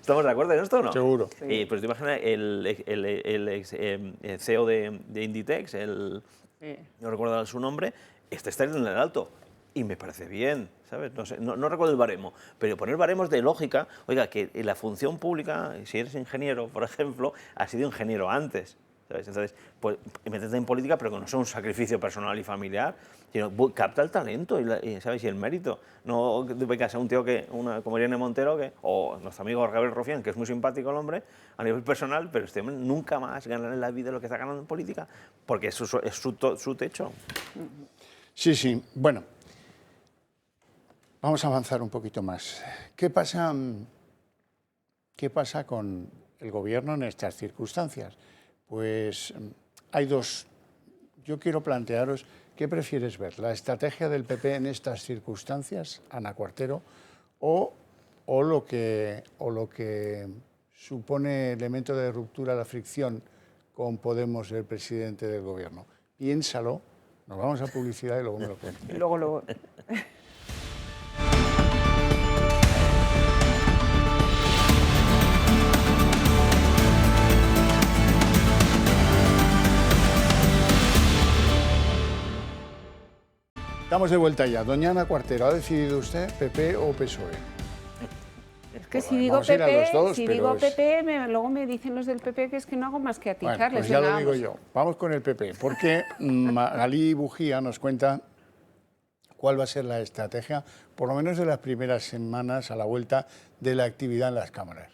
¿Estamos de acuerdo en esto o no? Seguro. Sí. Pues te imaginas el CEO de Inditex, no recuerdo su nombre, está en el alto. Y me parece bien, ¿sabes? No sé, no recuerdo el baremo, pero poner baremos de lógica, oiga, que la función pública, si eres ingeniero, por ejemplo, has sido ingeniero antes, ¿sabes? Entonces, pues métete en política, pero que no sea un sacrificio personal y familiar, sino capta el talento ¿sabes? Y el mérito. No vengas a un tío como Irene Montero, o nuestro amigo Gabriel Rufián, que es muy simpático el hombre, a nivel personal, pero este hombre nunca más ganará en la vida lo que está ganando en política, porque es su techo. Sí, sí. Bueno, vamos a avanzar un poquito más. ¿Qué pasa con el gobierno en estas circunstancias? Pues hay dos. Yo quiero plantearos, ¿qué prefieres ver? ¿La estrategia del PP en estas circunstancias, Ana Cuartero, o lo que supone elemento de ruptura, la fricción con Podemos, el presidente del gobierno? Piénsalo, nos vamos a publicidad y luego me lo cuento. Luego. Estamos de vuelta ya. Doña Ana Cuartero, ¿ha decidido usted PP o PSOE? Es que si digo PP, luego me dicen los del PP que es que no hago más que atizarles. Bueno, pues ya lo digo yo. Vamos con el PP, porque Magalí Bujía nos cuenta cuál va a ser la estrategia, por lo menos de las primeras semanas a la vuelta de la actividad en las cámaras.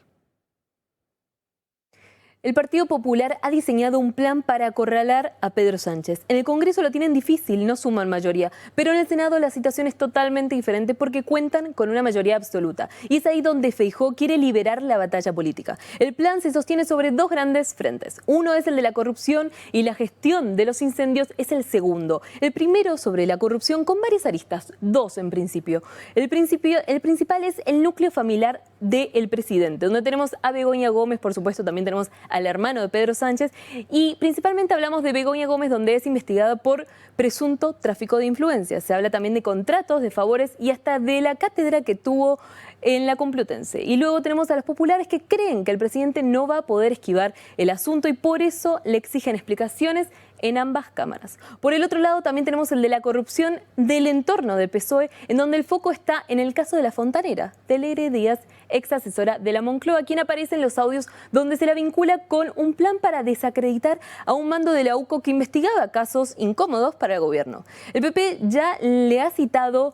El Partido Popular ha diseñado un plan para acorralar a Pedro Sánchez. En el Congreso lo tienen difícil, no suman mayoría, pero en el Senado la situación es totalmente diferente porque cuentan con una mayoría absoluta. Y es ahí donde Feijóo quiere liberar la batalla política. El plan se sostiene sobre dos grandes frentes. Uno es el de la corrupción y la gestión de los incendios es el segundo. El primero sobre la corrupción con varias aristas, dos en principio. El principal es el núcleo familiar del presidente, donde tenemos a Begoña Gómez, por supuesto también tenemos al hermano de Pedro Sánchez, y principalmente hablamos de Begoña Gómez, donde es investigada por presunto tráfico de influencias. Se habla también de contratos, de favores y hasta de la cátedra que tuvo en la Complutense. Y luego tenemos a los populares que creen que el presidente no va a poder esquivar el asunto y por eso le exigen explicaciones en ambas cámaras. Por el otro lado también tenemos el de la corrupción del entorno de PSOE, en donde el foco está en el caso de la fontanera, Telere Díaz, ex asesora de la Moncloa, quien aparece en los audios donde se la vincula con un plan para desacreditar a un mando de la UCO que investigaba casos incómodos para el gobierno. El PP ya le ha citado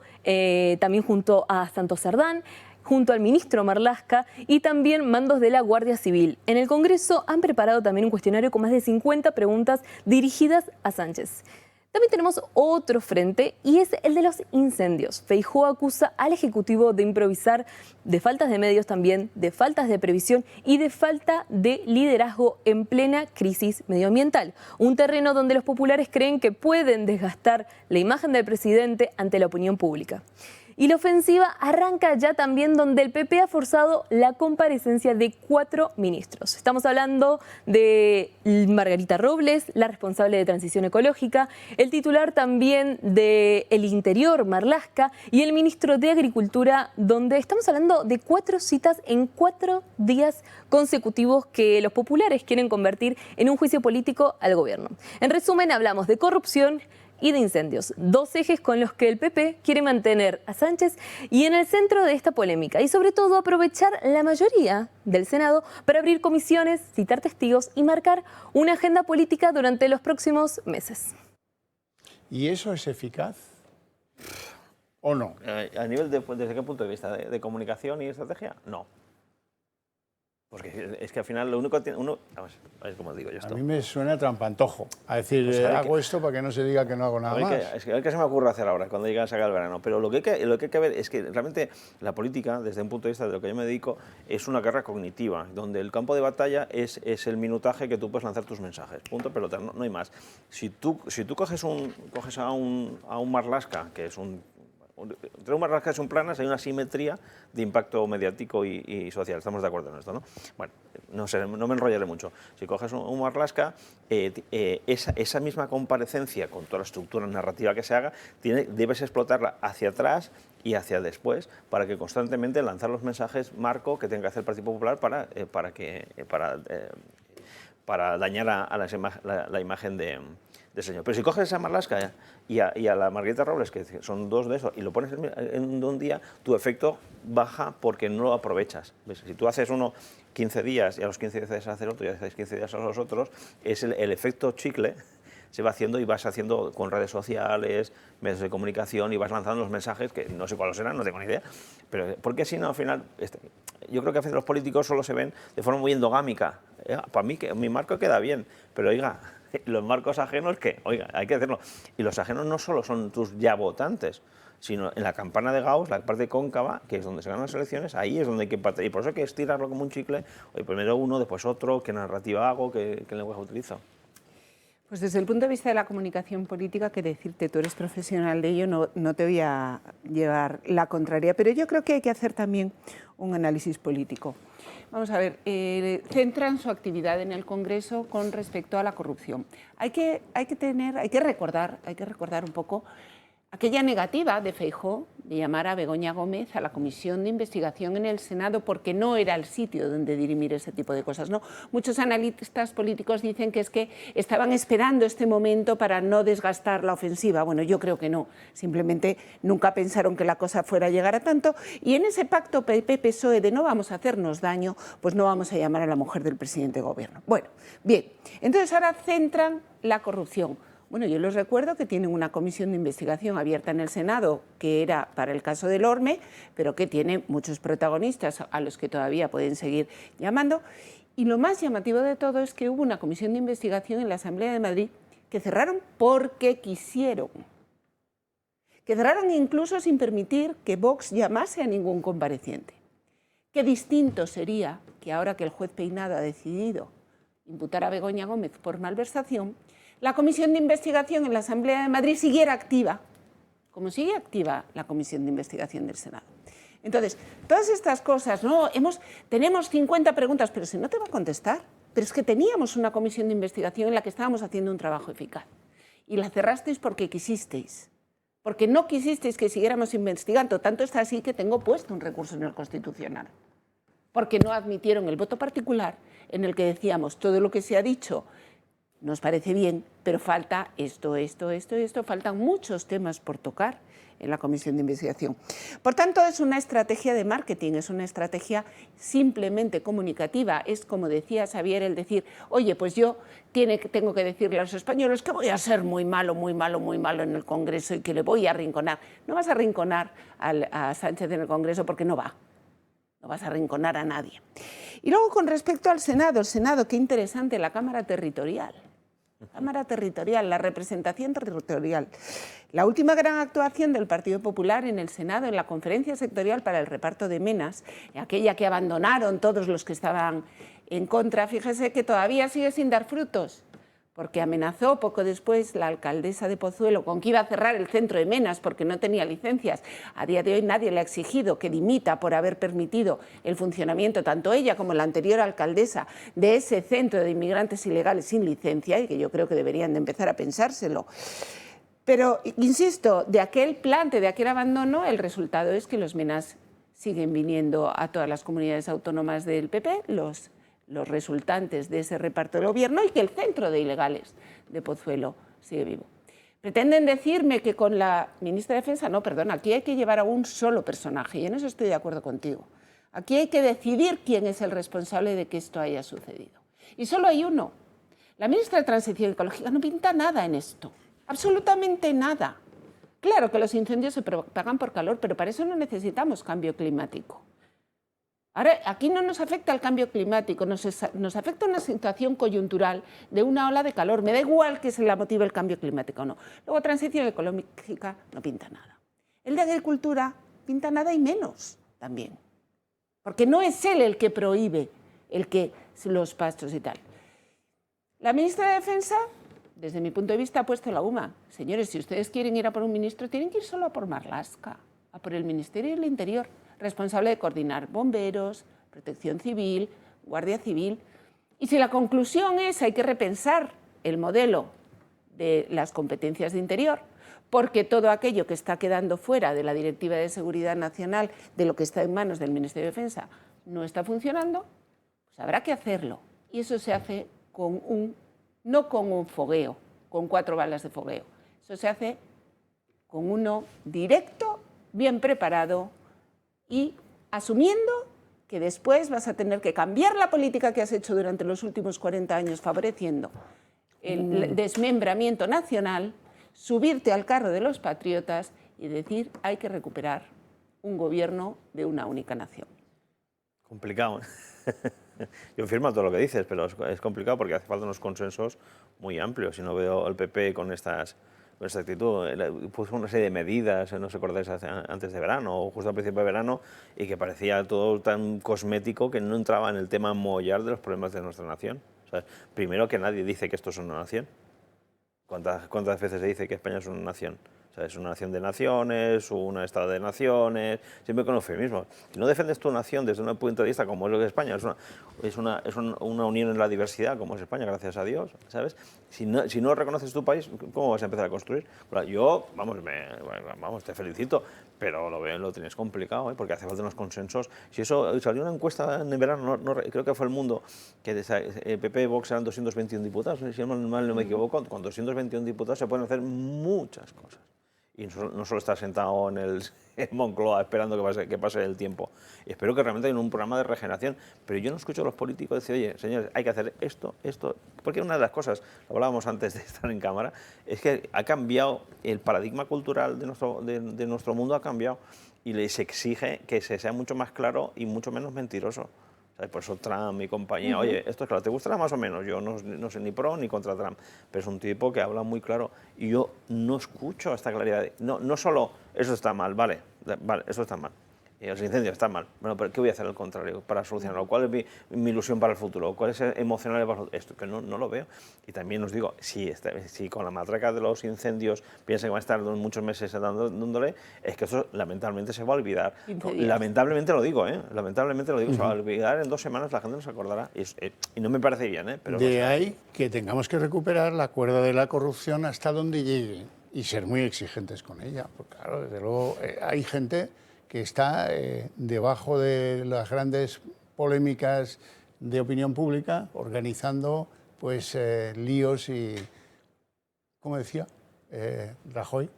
también junto a Santos Cerdán, junto al ministro Marlaska y también mandos de la Guardia Civil. En el Congreso han preparado también un cuestionario con más de 50 preguntas dirigidas a Sánchez. También tenemos otro frente y es el de los incendios. Feijóo acusa al Ejecutivo de improvisar, de faltas de medios también, de faltas de previsión y de falta de liderazgo en plena crisis medioambiental. Un terreno donde los populares creen que pueden desgastar la imagen del presidente ante la opinión pública. Y la ofensiva arranca ya también donde el PP ha forzado la comparecencia de 4 ministros. Estamos hablando de Margarita Robles, la responsable de Transición Ecológica, el titular también del Interior, Marlaska, y el ministro de Agricultura, donde estamos hablando de 4 citas en 4 días consecutivos que los populares quieren convertir en un juicio político al gobierno. En resumen, hablamos de corrupción y de incendios, 2 ejes con los que el PP quiere mantener a Sánchez y en el centro de esta polémica y sobre todo aprovechar la mayoría del Senado para abrir comisiones, citar testigos y marcar una agenda política durante los próximos meses. ¿Y eso es eficaz o no? A nivel ¿desde qué punto de vista? ¿De comunicación y estrategia? No. Porque es que al final lo único que tiene uno... A ver cómo digo yo esto. A mí me suena trampantojo. A decir, pues hago esto para que no se diga que no hago nada más. Es que a ver qué se me ocurre hacer ahora, cuando llegue a sacar el verano. Pero lo que hay que ver es que realmente la política, desde un punto de vista de lo que yo me dedico, es una carrera cognitiva, donde el campo de batalla es el minutaje que tú puedes lanzar tus mensajes. Punto, pelota, no hay más. Si tú coges a un Marlaska, que es entre un Marlaska y un Planas hay una simetría de impacto mediático y social. Estamos de acuerdo en esto, ¿no? Bueno, no sé, no me enrollaré mucho. Si coges un Marlaska, esa misma comparecencia con toda la estructura narrativa que se haga, debes explotarla hacia atrás y hacia después para que constantemente lanzar los mensajes marco que tenga que hacer el Partido Popular para dañar a la imagen del señor. Pero si coges esa Marlaska y a la Margarita Robles, que son dos de esos, y lo pones en un día, tu efecto baja porque no lo aprovechas. ¿Ves? Si tú haces uno 15 días y a los 15 días hacer otro y haces 15 días a los otros, es el efecto chicle se va haciendo y vas haciendo con redes sociales, medios de comunicación y vas lanzando los mensajes que no sé cuáles serán, no tengo ni idea. Pero porque si no, al final, yo creo que a veces los políticos solo se ven de forma muy endogámica. Para mí, mi marco queda bien, pero oiga, los marcos ajenos, que oiga, hay que hacerlo. Y los ajenos no solo son tus ya votantes, sino en la campana de Gauss, la parte cóncava, que es donde se ganan las elecciones, ahí es donde hay que partir. Y por eso hay que estirarlo como un chicle, oye, primero uno, después otro, qué narrativa hago, qué lenguaje utilizo. Pues desde el punto de vista de la comunicación política, que decirte, tú eres profesional de ello, no te voy a llevar la contraria, pero yo creo que hay que hacer también un análisis político. Vamos a ver, centran su actividad en el Congreso con respecto a la corrupción. Hay que recordar un poco aquella negativa de Feijóo de llamar a Begoña Gómez a la comisión de investigación en el Senado porque no era el sitio donde dirimir ese tipo de cosas, ¿no? Muchos analistas políticos dicen que es que estaban esperando este momento para no desgastar la ofensiva. Bueno, yo creo que no. Simplemente nunca pensaron que la cosa fuera a llegar a tanto. Y en ese pacto PP-PSOE de no vamos a hacernos daño, pues no vamos a llamar a la mujer del presidente de gobierno. Bueno, bien. Entonces ahora centran la corrupción. Bueno, yo les recuerdo que tienen una comisión de investigación abierta en el Senado, que era para el caso del Orme, pero que tiene muchos protagonistas a los que todavía pueden seguir llamando. Y lo más llamativo de todo es que hubo una comisión de investigación en la Asamblea de Madrid que cerraron porque quisieron. Que cerraron incluso sin permitir que Vox llamase a ningún compareciente. Qué distinto sería que ahora que el juez Peinado ha decidido imputar a Begoña Gómez por malversación, la comisión de investigación en la Asamblea de Madrid siguiera activa, como sigue activa la comisión de investigación del Senado. Entonces, todas estas cosas, ¿no? Tenemos 50 preguntas, pero si no te va a contestar. Pero es que teníamos una comisión de investigación en la que estábamos haciendo un trabajo eficaz. Y la cerrasteis porque quisisteis. Porque no quisisteis que siguiéramos investigando. Tanto está así que tengo puesto un recurso en el Constitucional. Porque no admitieron el voto particular en el que decíamos todo lo que se ha dicho nos parece bien, pero falta esto, faltan muchos temas por tocar en la comisión de investigación. Por tanto, es una estrategia de marketing, es una estrategia simplemente comunicativa. Es como decía Xavier, el decir, oye, pues yo tengo que decirle a los españoles que voy a ser muy malo en el Congreso y que le voy a arrinconar. No vas a arrinconar a Sánchez en el Congreso porque no va. No vas a arrinconar a nadie. Y luego, con respecto al Senado, qué interesante, la Cámara Territorial. Cámara Territorial, la representación territorial. La última gran actuación del Partido Popular en el Senado, en la conferencia sectorial para el reparto de menas, aquella que abandonaron todos los que estaban en contra, fíjese que todavía sigue sin dar frutos, porque amenazó poco después la alcaldesa de Pozuelo con que iba a cerrar el centro de menas porque no tenía licencias. A día de hoy nadie le ha exigido que dimita por haber permitido el funcionamiento, tanto ella como la anterior alcaldesa, de ese centro de inmigrantes ilegales sin licencia, y que yo creo que deberían de empezar a pensárselo. Pero, insisto, de aquel plante, de aquel abandono, el resultado es que los menas siguen viniendo a todas las comunidades autónomas del PP, los resultantes de ese reparto del gobierno, y que el centro de ilegales de Pozuelo sigue vivo. Pretenden decirme que con la ministra de Defensa, no, perdón, aquí hay que llevar a un solo personaje, y en eso estoy de acuerdo contigo. Aquí hay que decidir quién es el responsable de que esto haya sucedido. Y solo hay uno. La ministra de Transición Ecológica no pinta nada en esto, absolutamente nada. Claro que los incendios se propagan por calor, pero para eso no necesitamos cambio climático. Ahora, aquí no nos afecta el cambio climático, nos afecta una situación coyuntural de una ola de calor. Me da igual que se la motive el cambio climático o no. Luego, transición ecológica no pinta nada. El de agricultura pinta nada y menos también. Porque no es él el que prohíbe los pastos y tal. La ministra de Defensa, desde mi punto de vista, ha puesto la UMA. Señores, si ustedes quieren ir a por un ministro, tienen que ir solo a por Marlaska, a por el Ministerio del Interior, responsable de coordinar bomberos, protección civil, guardia civil. Y si la conclusión es hay que repensar el modelo de las competencias de interior, porque todo aquello que está quedando fuera de la Directiva de Seguridad Nacional, de lo que está en manos del Ministerio de Defensa, no está funcionando, pues habrá que hacerlo. Y eso se hace no con un fogueo, con 4 balas de fogueo. Eso se hace con uno directo, bien preparado y asumiendo que después vas a tener que cambiar la política que has hecho durante los últimos 40 años favoreciendo el desmembramiento nacional, subirte al carro de los patriotas y decir hay que recuperar un gobierno de una única nación. Complicado. Yo firmo todo lo que dices, pero es complicado porque hace falta unos consensos muy amplios. Y no veo al PP con esta actitud. Puso una serie de medidas, no sé si acordáis, antes de verano o justo al principio de verano, y que parecía todo tan cosmético que no entraba en el tema mollar de los problemas de nuestra nación. O sea, primero, que nadie dice que esto es una nación. ¿Cuántas veces se dice que España es una nación? O sea, es una nación de naciones, un estado de naciones, siempre con eufemismos. Si no defiendes tu nación desde un punto de vista como es lo de España, es una unión en la diversidad como es España, gracias a Dios, ¿sabes? Si no reconoces tu país, ¿cómo vas a empezar a construir? Yo, vamos, te felicito, pero lo tienes complicado, porque hace falta unos consensos. Si eso salió una encuesta en verano, creo que fue El Mundo, que PP y Vox eran 221 diputados, si mal no me equivoco, con 221 diputados se pueden hacer muchas cosas. Y no solo estar sentado en Moncloa esperando que pase el tiempo. Y espero que realmente haya un programa de regeneración. Pero yo no escucho a los políticos decir, oye, señores, hay que hacer esto. Porque una de las cosas, lo hablábamos antes de estar en cámara, es que ha cambiado el paradigma cultural de nuestro mundo, ha cambiado. Y les exige que se sea mucho más claro y mucho menos mentiroso. ¿Sabes? Por eso Trump y compañía, oye, esto es claro, ¿te gustará más o menos? Yo no soy ni pro ni contra Trump, pero es un tipo que habla muy claro y yo no escucho esta claridad. No solo eso está mal, vale, eso está mal. Los incendios están mal. Bueno, pero ¿qué voy a hacer al contrario para solucionarlo? ¿Cuál es mi ilusión para el futuro? ¿Cuál es emocional para el futuro? Esto que no lo veo. Y también os digo, si con la matraca de los incendios piensan que va a estar muchos meses dándole, es que eso lamentablemente se va a olvidar. Lamentablemente lo digo, Lamentablemente lo digo. Se va a olvidar en 2 semanas, la gente no se acordará. Y no me parece bien, Pero de ahí que tengamos que recuperar la cuerda de la corrupción hasta donde llegue y ser muy exigentes con ella. Porque claro, desde luego hay gente que está debajo de las grandes polémicas de opinión pública, organizando pues líos y, ¿cómo decía? Rajoy.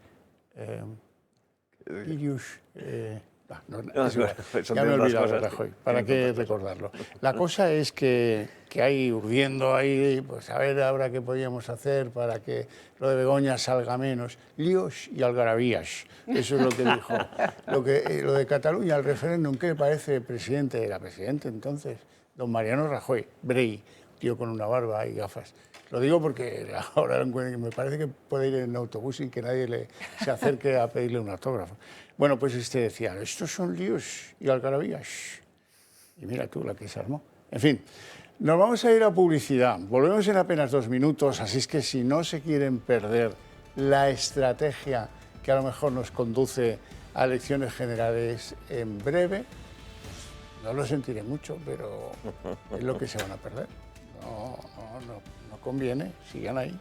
Ya me he olvidado de Rajoy, ¿para qué recordarlo? La cosa es que hay urdiendo ahí, pues a ver ahora qué podíamos hacer para que lo de Begoña salga menos. Líos y algarabías, eso es lo que dijo. Lo de Cataluña, el referéndum, ¿qué le parece, presidente? Era presidente entonces, don Mariano Rajoy, Brey, tío con una barba y gafas. Lo digo porque ahora me parece que puede ir en autobús y que nadie se acerque a pedirle un autógrafo. Bueno, pues decía, estos son líos y algarabías. Y mira tú la que se armó. En fin, nos vamos a ir a publicidad. Volvemos en apenas 2 minutos, así es que si no se quieren perder la estrategia que a lo mejor nos conduce a elecciones generales en breve, pues no lo sentiré mucho, pero es lo que se van a perder. No conviene, sigan ahí.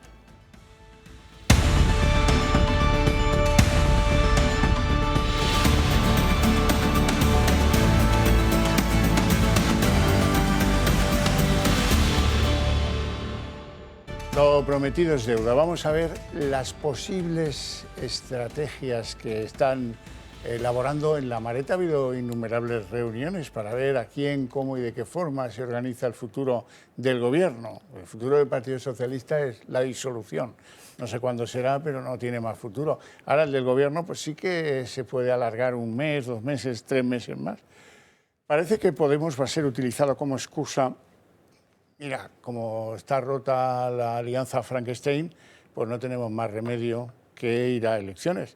Lo prometido es deuda. Vamos a ver las posibles estrategias que están elaborando en La Mareta. Ha habido innumerables reuniones para ver a quién, cómo y de qué forma se organiza el futuro del gobierno. El futuro del Partido Socialista es la disolución. No sé cuándo será, pero no tiene más futuro. Ahora el del gobierno pues sí que se puede alargar 1 mes, 2 meses, 3 meses más. Parece que Podemos va a ser utilizado como excusa. Mira, como está rota la alianza Frankenstein, pues no tenemos más remedio que ir a elecciones.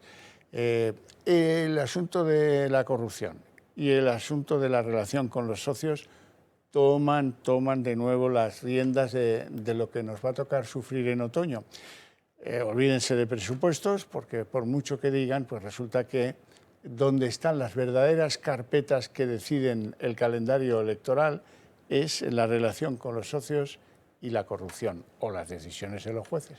El asunto de la corrupción y el asunto de la relación con los socios toman de nuevo las riendas de lo que nos va a tocar sufrir en otoño. Olvídense de presupuestos, porque por mucho que digan, pues resulta que donde están las verdaderas carpetas que deciden el calendario electoral es la relación con los socios y la corrupción, o las decisiones de los jueces.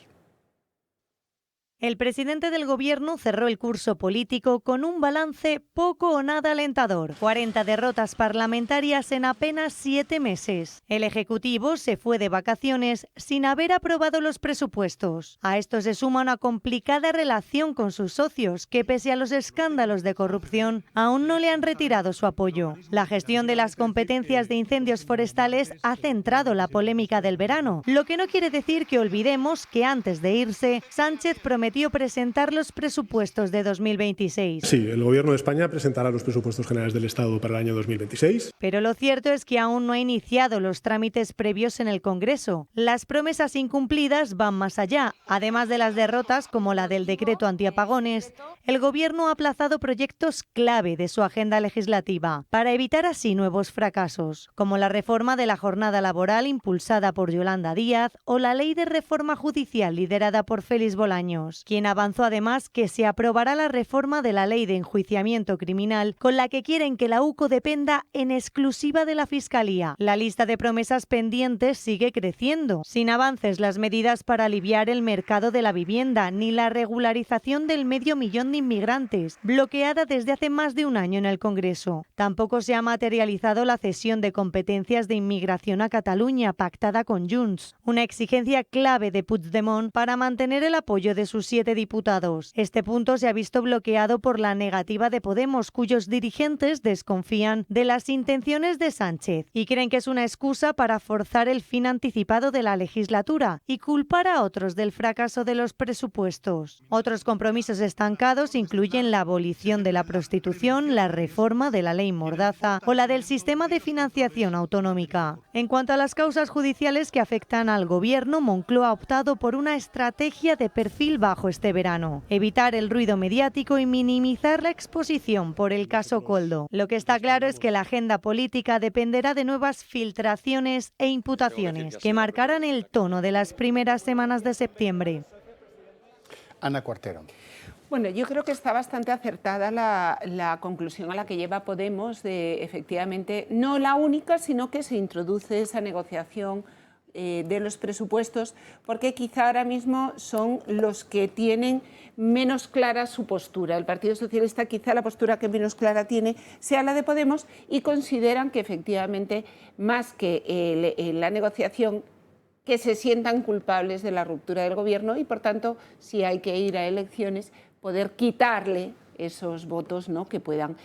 El presidente del Gobierno cerró el curso político con un balance poco o nada alentador. 40 derrotas parlamentarias en apenas 7 meses. El Ejecutivo se fue de vacaciones sin haber aprobado los presupuestos. A esto se suma una complicada relación con sus socios, que pese a los escándalos de corrupción, aún no le han retirado su apoyo. La gestión de las competencias de incendios forestales ha centrado la polémica del verano, lo que no quiere decir que olvidemos que antes de irse, Sánchez prometió presentar los presupuestos de 2026. Sí, el Gobierno de España presentará los presupuestos generales del Estado para el año 2026. Pero lo cierto es que aún no ha iniciado los trámites previos en el Congreso. Las promesas incumplidas van más allá. Además de las derrotas, como la del decreto antiapagones, el Gobierno ha aplazado proyectos clave de su agenda legislativa para evitar así nuevos fracasos, como la reforma de la jornada laboral impulsada por Yolanda Díaz o la ley de reforma judicial liderada por Félix Bolaños, quien avanzó además que se aprobará la reforma de la ley de enjuiciamiento criminal, con la que quieren que la UCO dependa en exclusiva de la Fiscalía. La lista de promesas pendientes sigue creciendo. Sin avances, las medidas para aliviar el mercado de la vivienda, ni la regularización del 500.000 de inmigrantes, bloqueada desde hace más de un año en el Congreso. Tampoco se ha materializado la cesión de competencias de inmigración a Cataluña, pactada con Junts, una exigencia clave de Puigdemont para mantener el apoyo de sus 7 diputados. Este punto se ha visto bloqueado por la negativa de Podemos, cuyos dirigentes desconfían de las intenciones de Sánchez y creen que es una excusa para forzar el fin anticipado de la legislatura y culpar a otros del fracaso de los presupuestos. Otros compromisos estancados incluyen la abolición de la prostitución, la reforma de la ley Mordaza o la del sistema de financiación autonómica. En cuanto a las causas judiciales que afectan al Gobierno, Moncloa ha optado por una estrategia de perfil bajo este verano: evitar el ruido mediático y minimizar la exposición por el caso Koldo. Lo que está claro es que la agenda política dependerá de nuevas filtraciones e imputaciones que marcarán el tono de las primeras semanas de septiembre. Ana Cuartero. Bueno, yo creo que está bastante acertada la conclusión a la que lleva Podemos de, efectivamente, no la única, sino que se introduce esa negociación de los presupuestos, porque quizá ahora mismo son los que tienen menos clara su postura. El Partido Socialista, quizá la postura que menos clara tiene sea la de Podemos, y consideran que efectivamente, más que la negociación, que se sientan culpables de la ruptura del Gobierno y, por tanto, si hay que ir a elecciones, poder quitarle esos votos, ¿no?, que puedan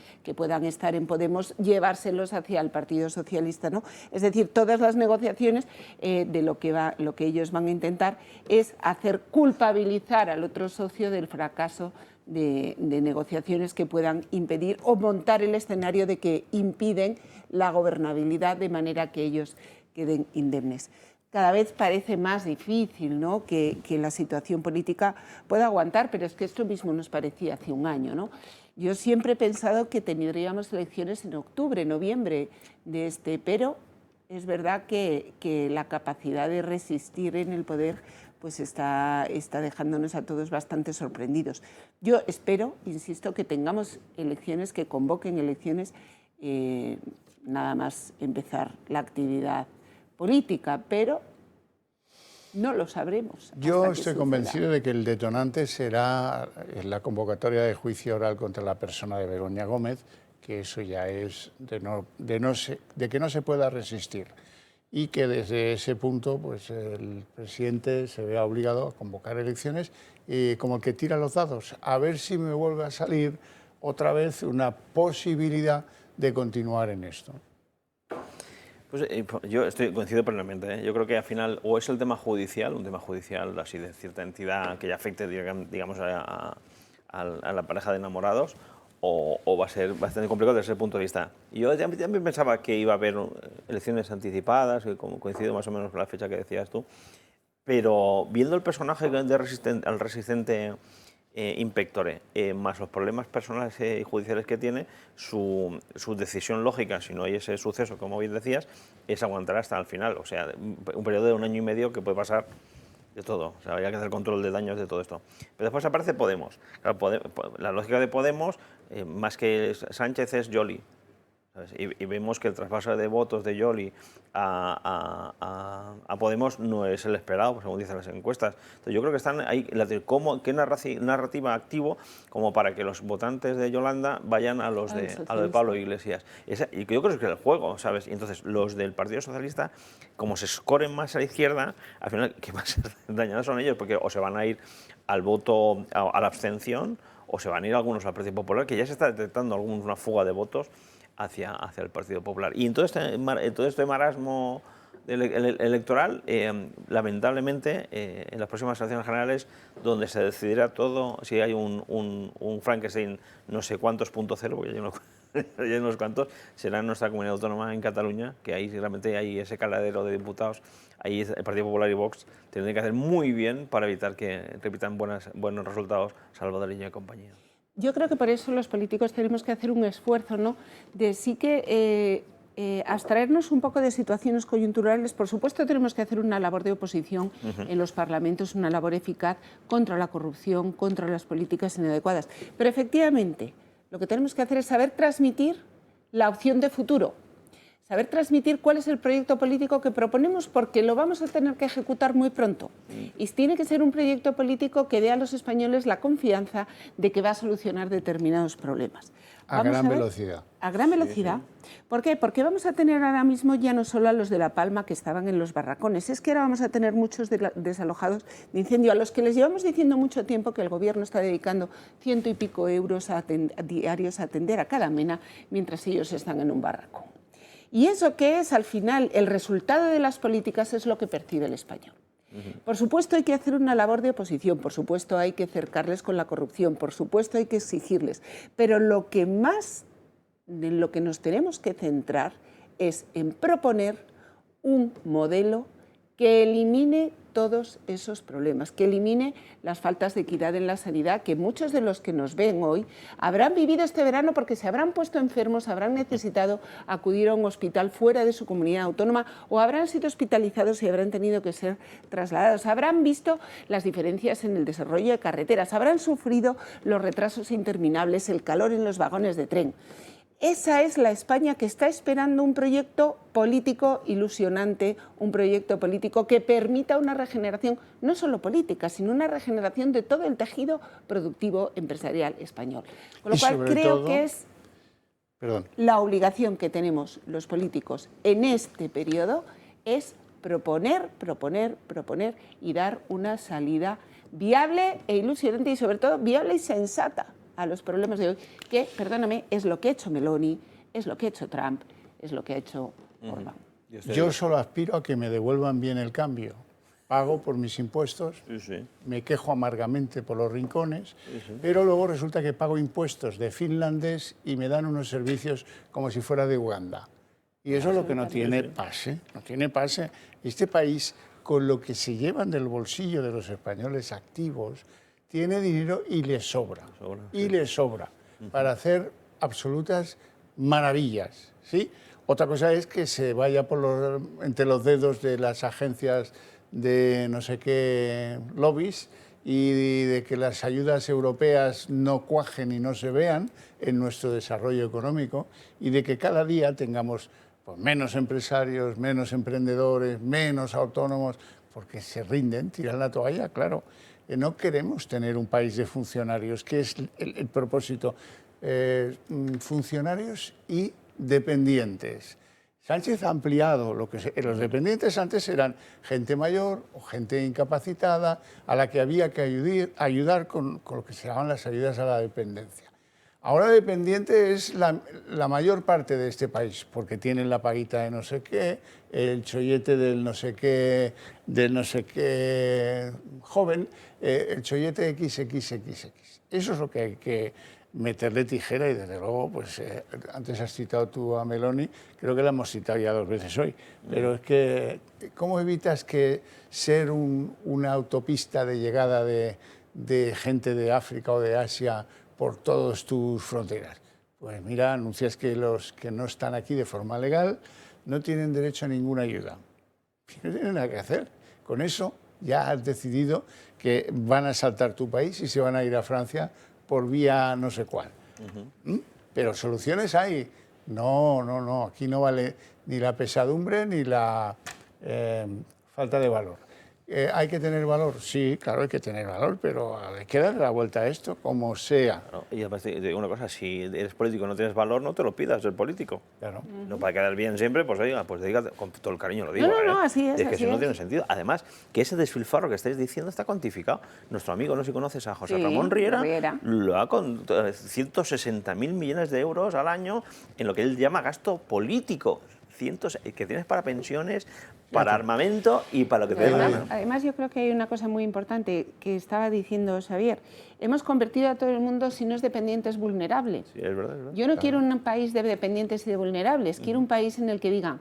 estar en Podemos, llevárselos hacia el Partido Socialista, ¿no? Es decir, todas las negociaciones de lo que ellos van a intentar es hacer culpabilizar al otro socio del fracaso de negociaciones que puedan impedir o montar el escenario de que impiden la gobernabilidad, de manera que ellos queden indemnes. Cada vez parece más difícil, ¿no?, que la situación política pueda aguantar, pero es que esto mismo nos parecía hace un año, ¿no? Yo siempre he pensado que tendríamos elecciones en octubre, noviembre de pero es verdad que la capacidad de resistir en el poder pues está dejándonos a todos bastante sorprendidos. Yo espero, insisto, que tengamos elecciones, que convoquen elecciones nada más empezar la actividad política, pero no lo sabremos. Yo estoy convencido de que el detonante será la convocatoria de juicio oral contra la persona de Begoña Gómez, que eso ya es de que no se pueda resistir, y que desde ese punto pues el presidente se vea obligado a convocar elecciones como el que tira los dados, a ver si me vuelve a salir otra vez una posibilidad de continuar en esto. Pues yo coincido plenamente. Yo creo que al final o es el tema judicial, un tema judicial así de cierta entidad que ya afecte, digamos, a la pareja de enamorados, o va a ser bastante complicado desde ese punto de vista. Yo ya pensaba que iba a haber elecciones anticipadas, que coincido más o menos con la fecha que decías tú, pero viendo el personaje al resistente Inpectore, más los problemas personales y judiciales que tiene, su decisión lógica, si no hay ese suceso, como bien decías, es aguantar hasta el final. O sea, un periodo de 1 año y medio que puede pasar de todo. O sea, habría que hacer control de daños de todo esto. Pero después aparece Podemos. Claro, la lógica de Podemos, más que Sánchez, es Yoli. Y vemos que el traspaso de votos de Yoli a Podemos no es el esperado, según dicen las encuestas. Entonces, yo creo que están ahí, ¿qué narrativa activo como para que los votantes de Yolanda vayan a lo de Pablo Iglesias? Y yo creo que es el juego, ¿sabes? Y entonces los del Partido Socialista, como se escoren más a la izquierda, al final, ¿qué va a ser dañados son ellos? Porque o se van a ir al voto, a la abstención, o se van a ir algunos al Partido Popular, que ya se está detectando alguna fuga de votos hacia el Partido Popular. Y en todo este marasmo electoral, lamentablemente, en las próximas elecciones generales, donde se decidirá todo, si hay un Frankenstein no sé cuántos .0, porque ya hay unos cuantos, será en nuestra comunidad autónoma, en Cataluña, que ahí realmente hay ese caladero de diputados. Ahí el Partido Popular y Vox tendrían que hacer muy bien para evitar que repitan buenos resultados Salvador y compañía. Yo creo que por eso los políticos tenemos que hacer un esfuerzo, ¿no?, de sí que abstraernos un poco de situaciones coyunturales. Por supuesto tenemos que hacer una labor de oposición en los parlamentos, una labor eficaz contra la corrupción, contra las políticas inadecuadas. Pero efectivamente lo que tenemos que hacer es saber transmitir la opción de futuro, saber transmitir cuál es el proyecto político que proponemos, porque lo vamos a tener que ejecutar muy pronto. Y tiene que ser un proyecto político que dé a los españoles la confianza de que va a solucionar determinados problemas. A gran velocidad. A gran velocidad. Sí. ¿Por qué? Porque vamos a tener ahora mismo ya no solo a los de La Palma que estaban en los barracones, es que ahora vamos a tener muchos desalojados de incendio, a los que les llevamos diciendo mucho tiempo que el Gobierno está dedicando 100 y pico euros diarios a atender a cada mena mientras ellos están en un barracón. Y eso que es, al final, el resultado de las políticas es lo que percibe el español. Por supuesto hay que hacer una labor de oposición, por supuesto hay que cercarles con la corrupción, por supuesto hay que exigirles, pero lo que más, en lo que nos tenemos que centrar es en proponer un modelo que elimine todos esos problemas, que elimine las faltas de equidad en la sanidad, que muchos de los que nos ven hoy habrán vivido este verano porque se habrán puesto enfermos, habrán necesitado acudir a un hospital fuera de su comunidad autónoma o habrán sido hospitalizados y habrán tenido que ser trasladados, habrán visto las diferencias en el desarrollo de carreteras, habrán sufrido los retrasos interminables, el calor en los vagones de tren. Esa es la España que está esperando un proyecto político ilusionante, un proyecto político que permita una regeneración, no solo política, sino una regeneración de todo el tejido productivo empresarial español. Con lo cual creo que es la obligación que tenemos los políticos en este periodo es proponer y dar una salida viable e ilusionante y sobre todo viable y sensata a los problemas de hoy, que, perdóname, es lo que ha hecho Meloni, es lo que ha hecho Trump, es lo que ha hecho Orbán. Yo solo aspiro a que me devuelvan bien el cambio. Pago por mis impuestos, me quejo amargamente por los rincones, pero luego resulta que pago impuestos de finlandés y me dan unos servicios como si fuera de Uganda. Y eso es lo que no tiene pase, no tiene pase. Este país, con lo que se llevan del bolsillo de los españoles activos, tiene dinero y le sobra, para hacer absolutas maravillas, ¿sí? Otra cosa es que se vaya entre los dedos de las agencias de no sé qué lobbies y de que las ayudas europeas no cuajen y no se vean en nuestro desarrollo económico y de que cada día tengamos pues, menos empresarios, menos emprendedores, menos autónomos, porque se rinden, tiran la toalla, claro. No queremos tener un país de funcionarios, que es el propósito, funcionarios y dependientes. Sánchez ha ampliado lo que los dependientes antes eran gente mayor o gente incapacitada a la que había que ayudar con lo que se llaman las ayudas a la dependencia. Ahora dependiente es la mayor parte de este país, porque tienen la paguita de no sé qué, el chollete del no sé qué joven, el chollete XXXX. Eso es lo que hay que meterle tijera y desde luego, pues antes has citado tú a Meloni, creo que la hemos citado ya 2 veces hoy, pero es que ¿cómo evitas que ser una autopista de llegada de gente de África o de Asia por todas tus fronteras? Pues mira, anuncias que los que no están aquí de forma legal no tienen derecho a ninguna ayuda. No tienen nada que hacer. Con eso ya has decidido que van a saltar tu país y se van a ir a Francia por vía no sé cuál. Pero soluciones hay. No, aquí no vale ni la pesadumbre ni la falta de valor. ¿Hay que tener valor? Sí, claro, hay que tener valor, pero hay que darle la vuelta a esto, como sea. Y además te digo una cosa, si eres político y no tienes valor, no te lo pidas, ser político. Claro. No para quedar bien siempre, pues oiga, pues dedícate, con todo el cariño lo digo. No, así es. Es que si no tiene sentido. Además, que ese desfilfarro que estáis diciendo está cuantificado. Nuestro amigo, no sé si conoces a José Ramón Riera, lo ha con 160.000 millones de euros al año en lo que él llama gasto político. Que tienes para pensiones, para armamento y para lo que te dé la gana. Además, yo creo que hay una cosa muy importante que estaba diciendo Xavier. Hemos convertido a todo el mundo, si no es dependientes, vulnerables. Sí, es verdad, es verdad. Yo no quiero un país de dependientes y de vulnerables. Quiero un país en el que digan,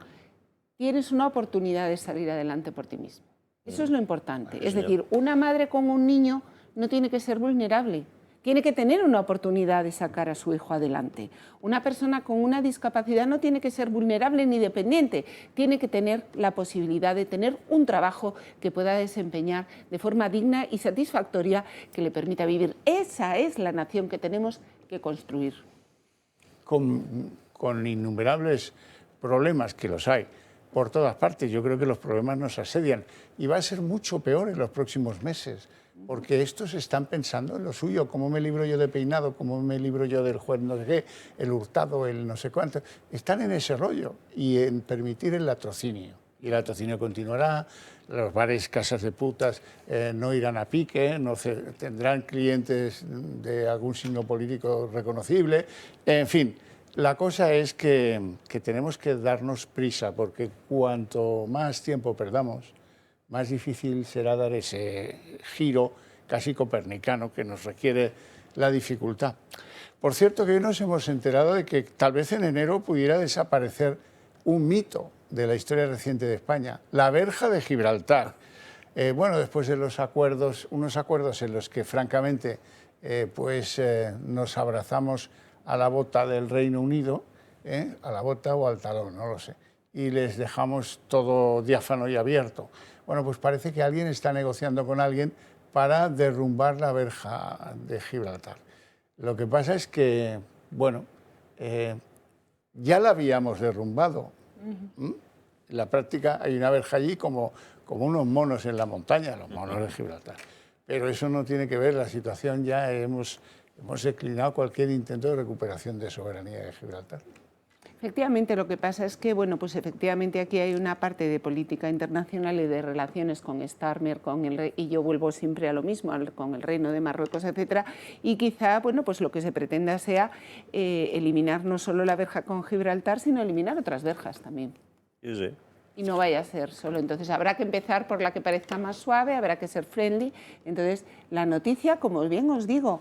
tienes una oportunidad de salir adelante por ti mismo. Eso es lo importante. Es decir, una madre con un niño no tiene que ser vulnerable. Tiene que tener una oportunidad de sacar a su hijo adelante. Una persona con una discapacidad no tiene que ser vulnerable ni dependiente, tiene que tener la posibilidad de tener un trabajo que pueda desempeñar de forma digna y satisfactoria que le permita vivir. Esa es la nación que tenemos que construir. Con innumerables problemas, que los hay por todas partes. Yo creo que los problemas nos asedian y va a ser mucho peor en los próximos meses. Porque estos están pensando en lo suyo, cómo me libro yo de peinado, cómo me libro yo del juez no sé qué, el hurtado, el no sé cuánto. Están en ese rollo y en permitir el latrocinio. Y el latrocinio continuará, los bares, casas de putas no irán a pique, tendrán clientes de algún signo político reconocible. En fin, la cosa es que tenemos que darnos prisa, porque cuanto más tiempo perdamos, más difícil será dar ese giro casi copernicano que nos requiere la dificultad. Por cierto, que hoy nos hemos enterado de que tal vez en enero pudiera desaparecer un mito de la historia reciente de España, la verja de Gibraltar. Bueno, después de unos acuerdos en los que francamente nos abrazamos a la bota del Reino Unido, a la bota o al talón, no lo sé, y les dejamos todo diáfano y abierto. Bueno, pues parece que alguien está negociando con alguien para derrumbar la verja de Gibraltar. Lo que pasa es que, bueno, ya la habíamos derrumbado. En la práctica hay una verja allí como unos monos en la montaña, los monos de Gibraltar. Pero eso no tiene que ver, la situación ya hemos declinado cualquier intento de recuperación de soberanía de Gibraltar. Efectivamente, lo que pasa es que, bueno, pues efectivamente aquí hay una parte de política internacional y de relaciones con Starmer, y yo vuelvo siempre a lo mismo, con el Reino de Marruecos, etcétera, y quizá, bueno, pues lo que se pretenda sea eliminar no solo la verja con Gibraltar, sino eliminar otras verjas también. Sí. Y no vaya a ser solo. Entonces habrá que empezar por la que parezca más suave, habrá que ser friendly. Entonces, la noticia, como bien os digo,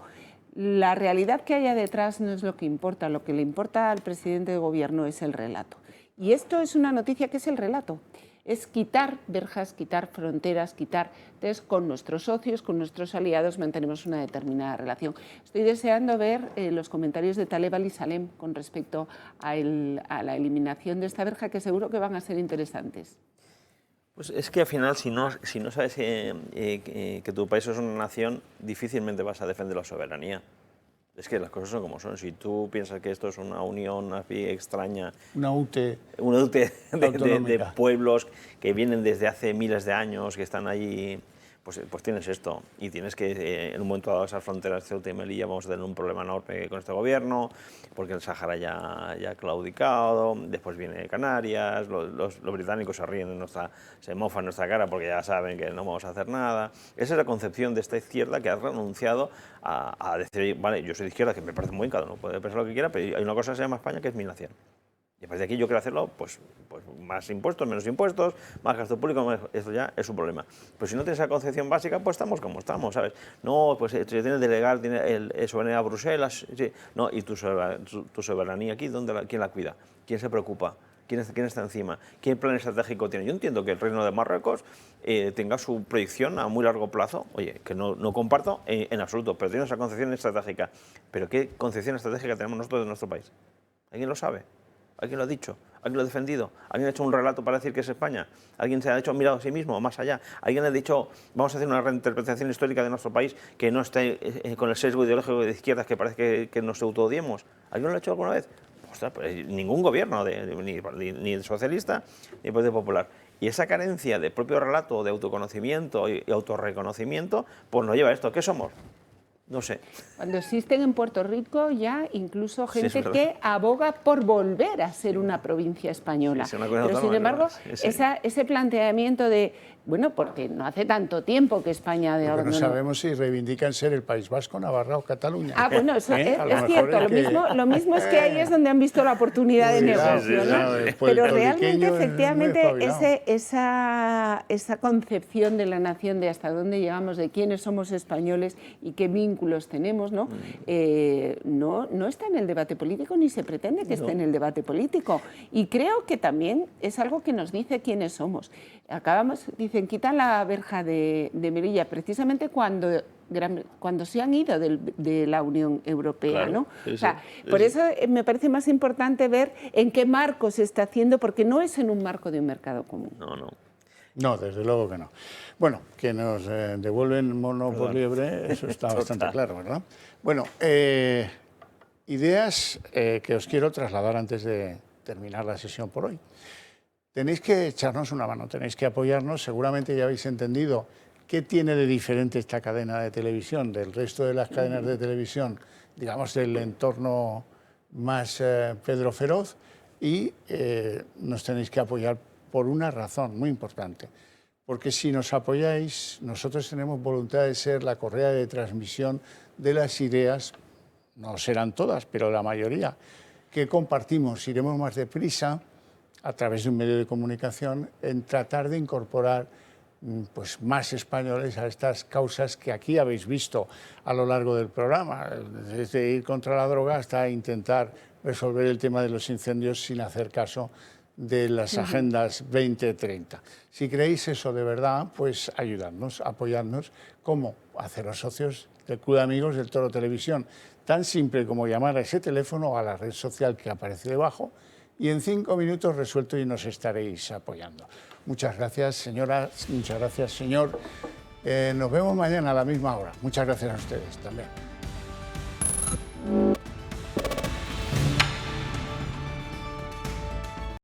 la realidad que haya detrás no es lo que importa. Lo que le importa al presidente de gobierno es el relato. Y esto es una noticia que es el relato. Es quitar verjas, quitar fronteras, Entonces, con nuestros socios, con nuestros aliados, mantenemos una determinada relación. Estoy deseando ver los comentarios de Taleb Ali-Salem con respecto a la eliminación de esta verja, que seguro que van a ser interesantes. Pues es que al final, si no sabes que tu país es una nación, difícilmente vas a defender la soberanía. Es que las cosas son como son. Si tú piensas que esto es una unión así extraña... Una UTE de pueblos que vienen desde hace miles de años, que están allí... Pues tienes esto, y tienes que en un momento dado esas fronteras de Ceuta y Melilla vamos a tener un problema enorme con este gobierno, porque el Sáhara ya ha claudicado, después viene Canarias, los británicos se ríen se mofan en nuestra cara porque ya saben que no vamos a hacer nada. Esa es la concepción de esta izquierda que ha renunciado a decir, vale, yo soy de izquierda, que me parece muy bien, cada uno puede pensar lo que quiera, pero hay una cosa que se llama España que es mi nación. Y a partir de aquí yo quiero hacerlo, pues más impuestos, menos impuestos, más gasto público, eso ya es un problema. Pero si no tienes esa concepción básica, pues estamos como estamos, ¿sabes? No, pues si tienes delegar soberanía a Bruselas, sí, no, y tu soberanía aquí, ¿quién la cuida? ¿Quién se preocupa? ¿Quién está encima? ¿Qué plan estratégico tiene? Yo entiendo que el Reino de Marruecos tenga su proyección a muy largo plazo, oye, que no comparto en absoluto, pero tiene esa concepción estratégica. ¿Pero qué concepción estratégica tenemos nosotros de nuestro país? ¿Alguien lo sabe? ¿Alguien lo ha dicho? ¿Alguien lo ha defendido? ¿Alguien ha hecho un relato para decir que es España? ¿Alguien se ha hecho mirado a sí mismo más allá? ¿Alguien ha dicho, vamos a hacer una reinterpretación histórica de nuestro país que no esté con el sesgo ideológico de izquierdas que parece que nos autoodiemos? ¿Alguien lo ha hecho alguna vez? Ostras, pues ningún gobierno, ni socialista ni Partido Popular. Y esa carencia de propio relato, de autoconocimiento y autorreconocimiento, pues nos lleva a esto. ¿Qué somos? No sé. Cuando existen en Puerto Rico ya incluso gente sí, que aboga por volver a ser una provincia española. Sí, pero sin embargo, ese planteamiento de, bueno, porque no hace tanto tiempo que España de no sabemos si reivindican ser el País Vasco, Navarra o Cataluña. Ah, bueno, eso es cierto. Lo mismo es que ahí es donde han visto la oportunidad de negocio, ¿no? Pero realmente, efectivamente, esa concepción de la nación, de hasta dónde llegamos, de quiénes somos españoles y qué vínculos tenemos, ¿no? No está en el debate político ni se pretende que esté en el debate político. Y creo que también es algo que nos dice quiénes somos. Dicen, quitan la verja de Melilla precisamente cuando se han ido de la Unión Europea, claro, ¿no? O sea, por eso me parece más importante ver en qué marco se está haciendo, porque no es en un marco de un mercado común. No, desde luego que no. Bueno, que nos devuelven mono por liebre, eso está bastante claro, ¿verdad? Bueno, ideas que os quiero trasladar antes de terminar la sesión por hoy. Tenéis que echarnos una mano, tenéis que apoyarnos. Seguramente ya habéis entendido qué tiene de diferente esta cadena de televisión del resto de las cadenas de televisión, digamos, del entorno más Pedro Feroz, y nos tenéis que apoyar por una razón muy importante. Porque si nos apoyáis, nosotros tenemos voluntad de ser la correa de transmisión de las ideas, no serán todas, pero la mayoría, que compartimos. Iremos más deprisa a través de un medio de comunicación en tratar de incorporar pues, más españoles a estas causas que aquí habéis visto a lo largo del programa, desde ir contra la droga hasta intentar resolver el tema de los incendios sin hacer caso de las agendas 2030. Si creéis eso de verdad, pues ayudadnos, apoyadnos. ¿Cómo? Haceros socios del Club de Amigos del Toro Televisión. Tan simple como llamar a ese teléfono o a la red social que aparece debajo, y en 5 minutos resuelto y nos estaréis apoyando. Muchas gracias, señora, muchas gracias, señor. Nos vemos mañana a la misma hora. Muchas gracias a ustedes también.